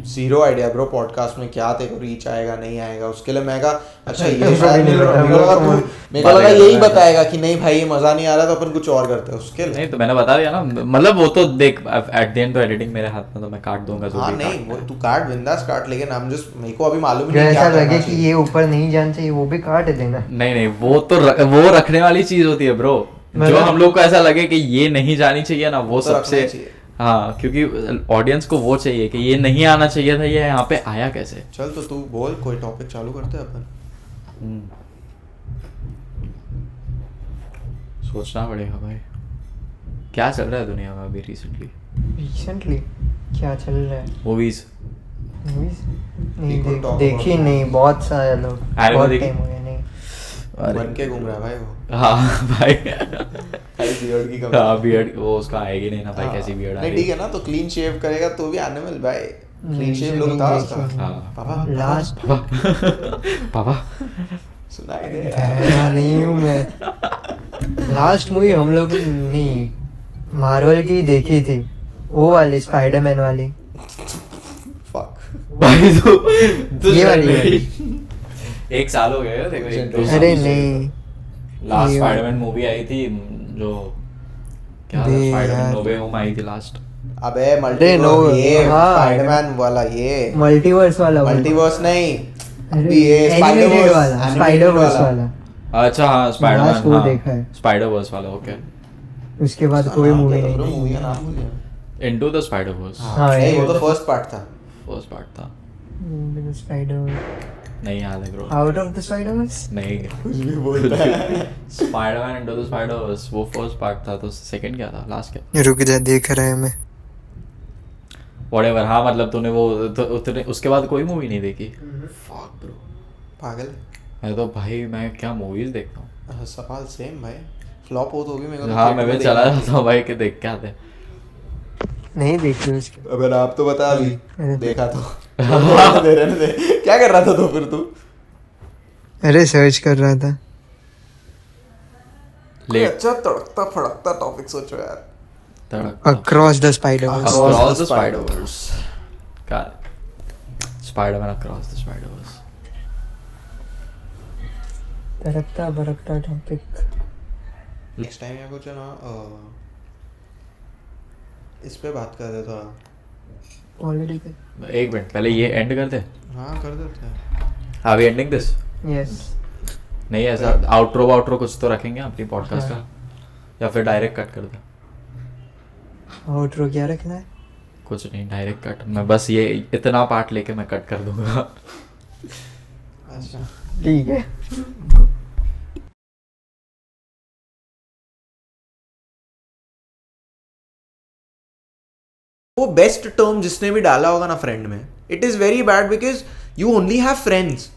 जीरो आइडिया ब्रो पॉडकास्ट में क्या तेरे को रीच आएगा नहीं आएगा। उसके लिए मैं कहा अच्छा ये शायद मेरे को लगा यही बताएगा कि नहीं भाई ये मजा नहीं आ रहा तो अपन कुछ और करते हैं उसके लिए। नहीं तो मैंने बता दिया ना, मतलब वो तो देख एट द एंड तो एडिटिंग मेरे हाथ में, तो मैं काट दूंगा जो हाँ भी। नहीं वो तू काट, बिंदास काट, लेकिन हम जस्ट मेरे को अभी मालूम नहीं ऐसा लगे कि ये ऊपर नहीं जाना चाहिए वो भी काट देना। नहीं वो तो वो रखने वाली चीज होती है ब्रो, जो हम लोग को ऐसा लगे कि ये नहीं जानी चाहिए ना, वो सबसे। हाँ, क्योंकि ऑडियंस को वो चाहिए कि ये नहीं आना चाहिए था, ये यहाँ पे आया कैसे। चल तो तू बोल, कोई टॉपिक चालू करते हैं अपन। सोचना पड़ेगा भाई, क्या चल रहा है दुनिया में अभी रिसेंटली क्या चल रहा है? मूवीज? मूवीज नहीं People talk देखी about नहीं, बहुत सारे लोग, Anime बहुत देखी? टाइम हो गया नहीं। बन के घूम रहा है भाई वो। हाँ भाई खाली बियर्ड की कमी। हाँ बियर्ड वो उसका आएगी नहीं ना भाई, कैसी बियर्ड आ नहीं रही ठीक है ना, तो क्लीन शेव करेगा तो भी एनिमल भाई। क्लीन नहीं, शेव लुक था नहीं उसका। देखी। हाँ पापा लास्ट पापा सुनाई दे। बहरा नहीं हूँ मैं। लास्ट मूवी हम लोग नहीं मार्वल की देखी थी, वो वाली स्पाइडरमैन वाली। Fuck. भाई तो ये वाली एक साल हो गया देखो, एक दो साल अरे से। नहीं, लास्ट ये स्पाइडरमैन मूवी आई थी जो क्या था, बे स्पाइडरमैन यार। नो वे होम आई थी लास्ट। अबे अरे मल्टीवर्स, no, ये हाँ। स्पाइडरमैन वाला, ये मल्टीवर्स वाला मल्टीवर्स नहीं, अरे, अभी ये एनिमेटेड वाला, स्पाइडरवर्स वाला। अच्छा हाँ Last स्पाइडरमैन, वो हाँ देखा है। स्पाइडर वर्स वाला, ओके। उसके बाद कोई मूवी नहीं मूवी का देखी। नाम भूल गया। इनटू द स्पाइडर वर्स हाँ, नहीं ये वो तो फर्स्ट पार्ट था। फर्स्ट पार्ट था, स्पाइडर नहीं याद है bro, out of the Spiderverse. नहीं कुछ भी बोलता है। Spiderman into the Spider Verse वो फर्स्ट पार्ट था, तो सेकंड क्या था, लास्ट क्या? रुक जा, देख रहा है मैं। व्हाटएवर, हाँ मतलब तूने वो तो उतने उसके बाद कोई मूवी नहीं देखी? फक ब्रो, पागल। मैं तो भाई मैं क्या मूवीज देखता हूँ। सवाल सेम भाई, फ्लॉप हो तो भी मेरे को तो हाँ theatre मैं में भी चला देखना जाता हूँ भाई, के देख के आते। नहीं देखी उसकी। है। अबे आप तो बता अभी अरे। देखा तो। रहने दे। क्या कर रहा था तो फिर तू? अरे सर्च कर रहा था। कोई लेट अच्छा तड़कता फड़कता टॉपिक सोचो यार। तड़क across the Spiderverse. Across the Spider-Verse. Got it. Spider-Man Across the Spider-Verse. तड़कता भड़कता टॉपिक। नेक्स्ट टाइम या कुछ है ना इस पे बात कर रहे था। ऑलरेडी एक मिनट पहले ये एंड कर दे। हाँ कर देते हैं। Are we ending this? Yes. नहीं ऐसा आउट्रो कुछ तो रखेंगे अपनी पॉडकास्ट का, या फिर डायरेक्ट कट कर दे? आउटरो क्या रखना है? कुछ नहीं, डायरेक्ट कट। मैं बस ये इतना पार्ट लेके मैं कट कर दूंगा। अच्छा ठीक है। वो बेस्ट टर्म जिसने भी डाला होगा ना फ्रेंड में, it is very bad because you only have friends.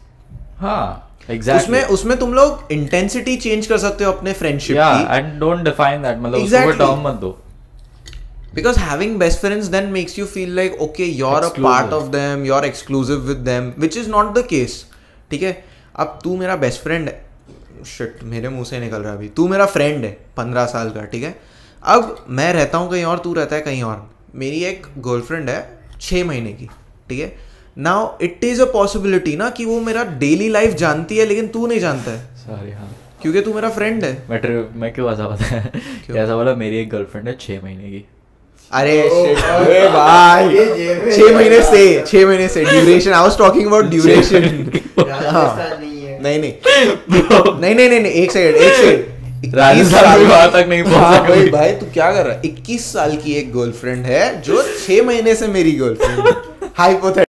हाँ एग्जैक्टली, उसमें तुम लोग इंटेंसिटी चेंज कर सकते हो अपने फ्रेंडशिप या की। एंड डोंट डिफाइन दैट, मतलब उसको Exactly. कोई टर्म मत दो। Because having best friends then makes you feel like okay you're a part Exclusive. of them, you're exclusive with them, which is not the case. ठीक है, अब तू मेरा बेस्ट फ्रेंड है, शिट मेरे मुंह से निकल रहा है अभी, तू मेरा फ्रेंड है 15 साल का, ठीक है। अब मैं रहता हूँ कहीं और, तू रहता है कहीं और। मेरी एक गर्लफ्रेंड है 6 महीने की, ठीक है। Now it is a possibility ना कि वो मेरा डेली लाइफ जानती है लेकिन तू नहीं जानता है, सॉरी हाँ, क्योंकि तू मेरा फ्रेंड है। मैं क्यों ऐसा पता है, ऐसा बोला मेरी एक गर्लफ्रेंड है 6 महीने की। अरे shit, अरे भाई 6 महीने से duration, I was talking about duration. नहीं एक सेकंड राजस्थान में वहां तक नहीं पहुंचा कभी। भाई तू क्या कर रहा है? 21 साल की एक गर्लफ्रेंड है जो 6 महीने से मेरी गर्लफ्रेंड। हाइपोथेटिकल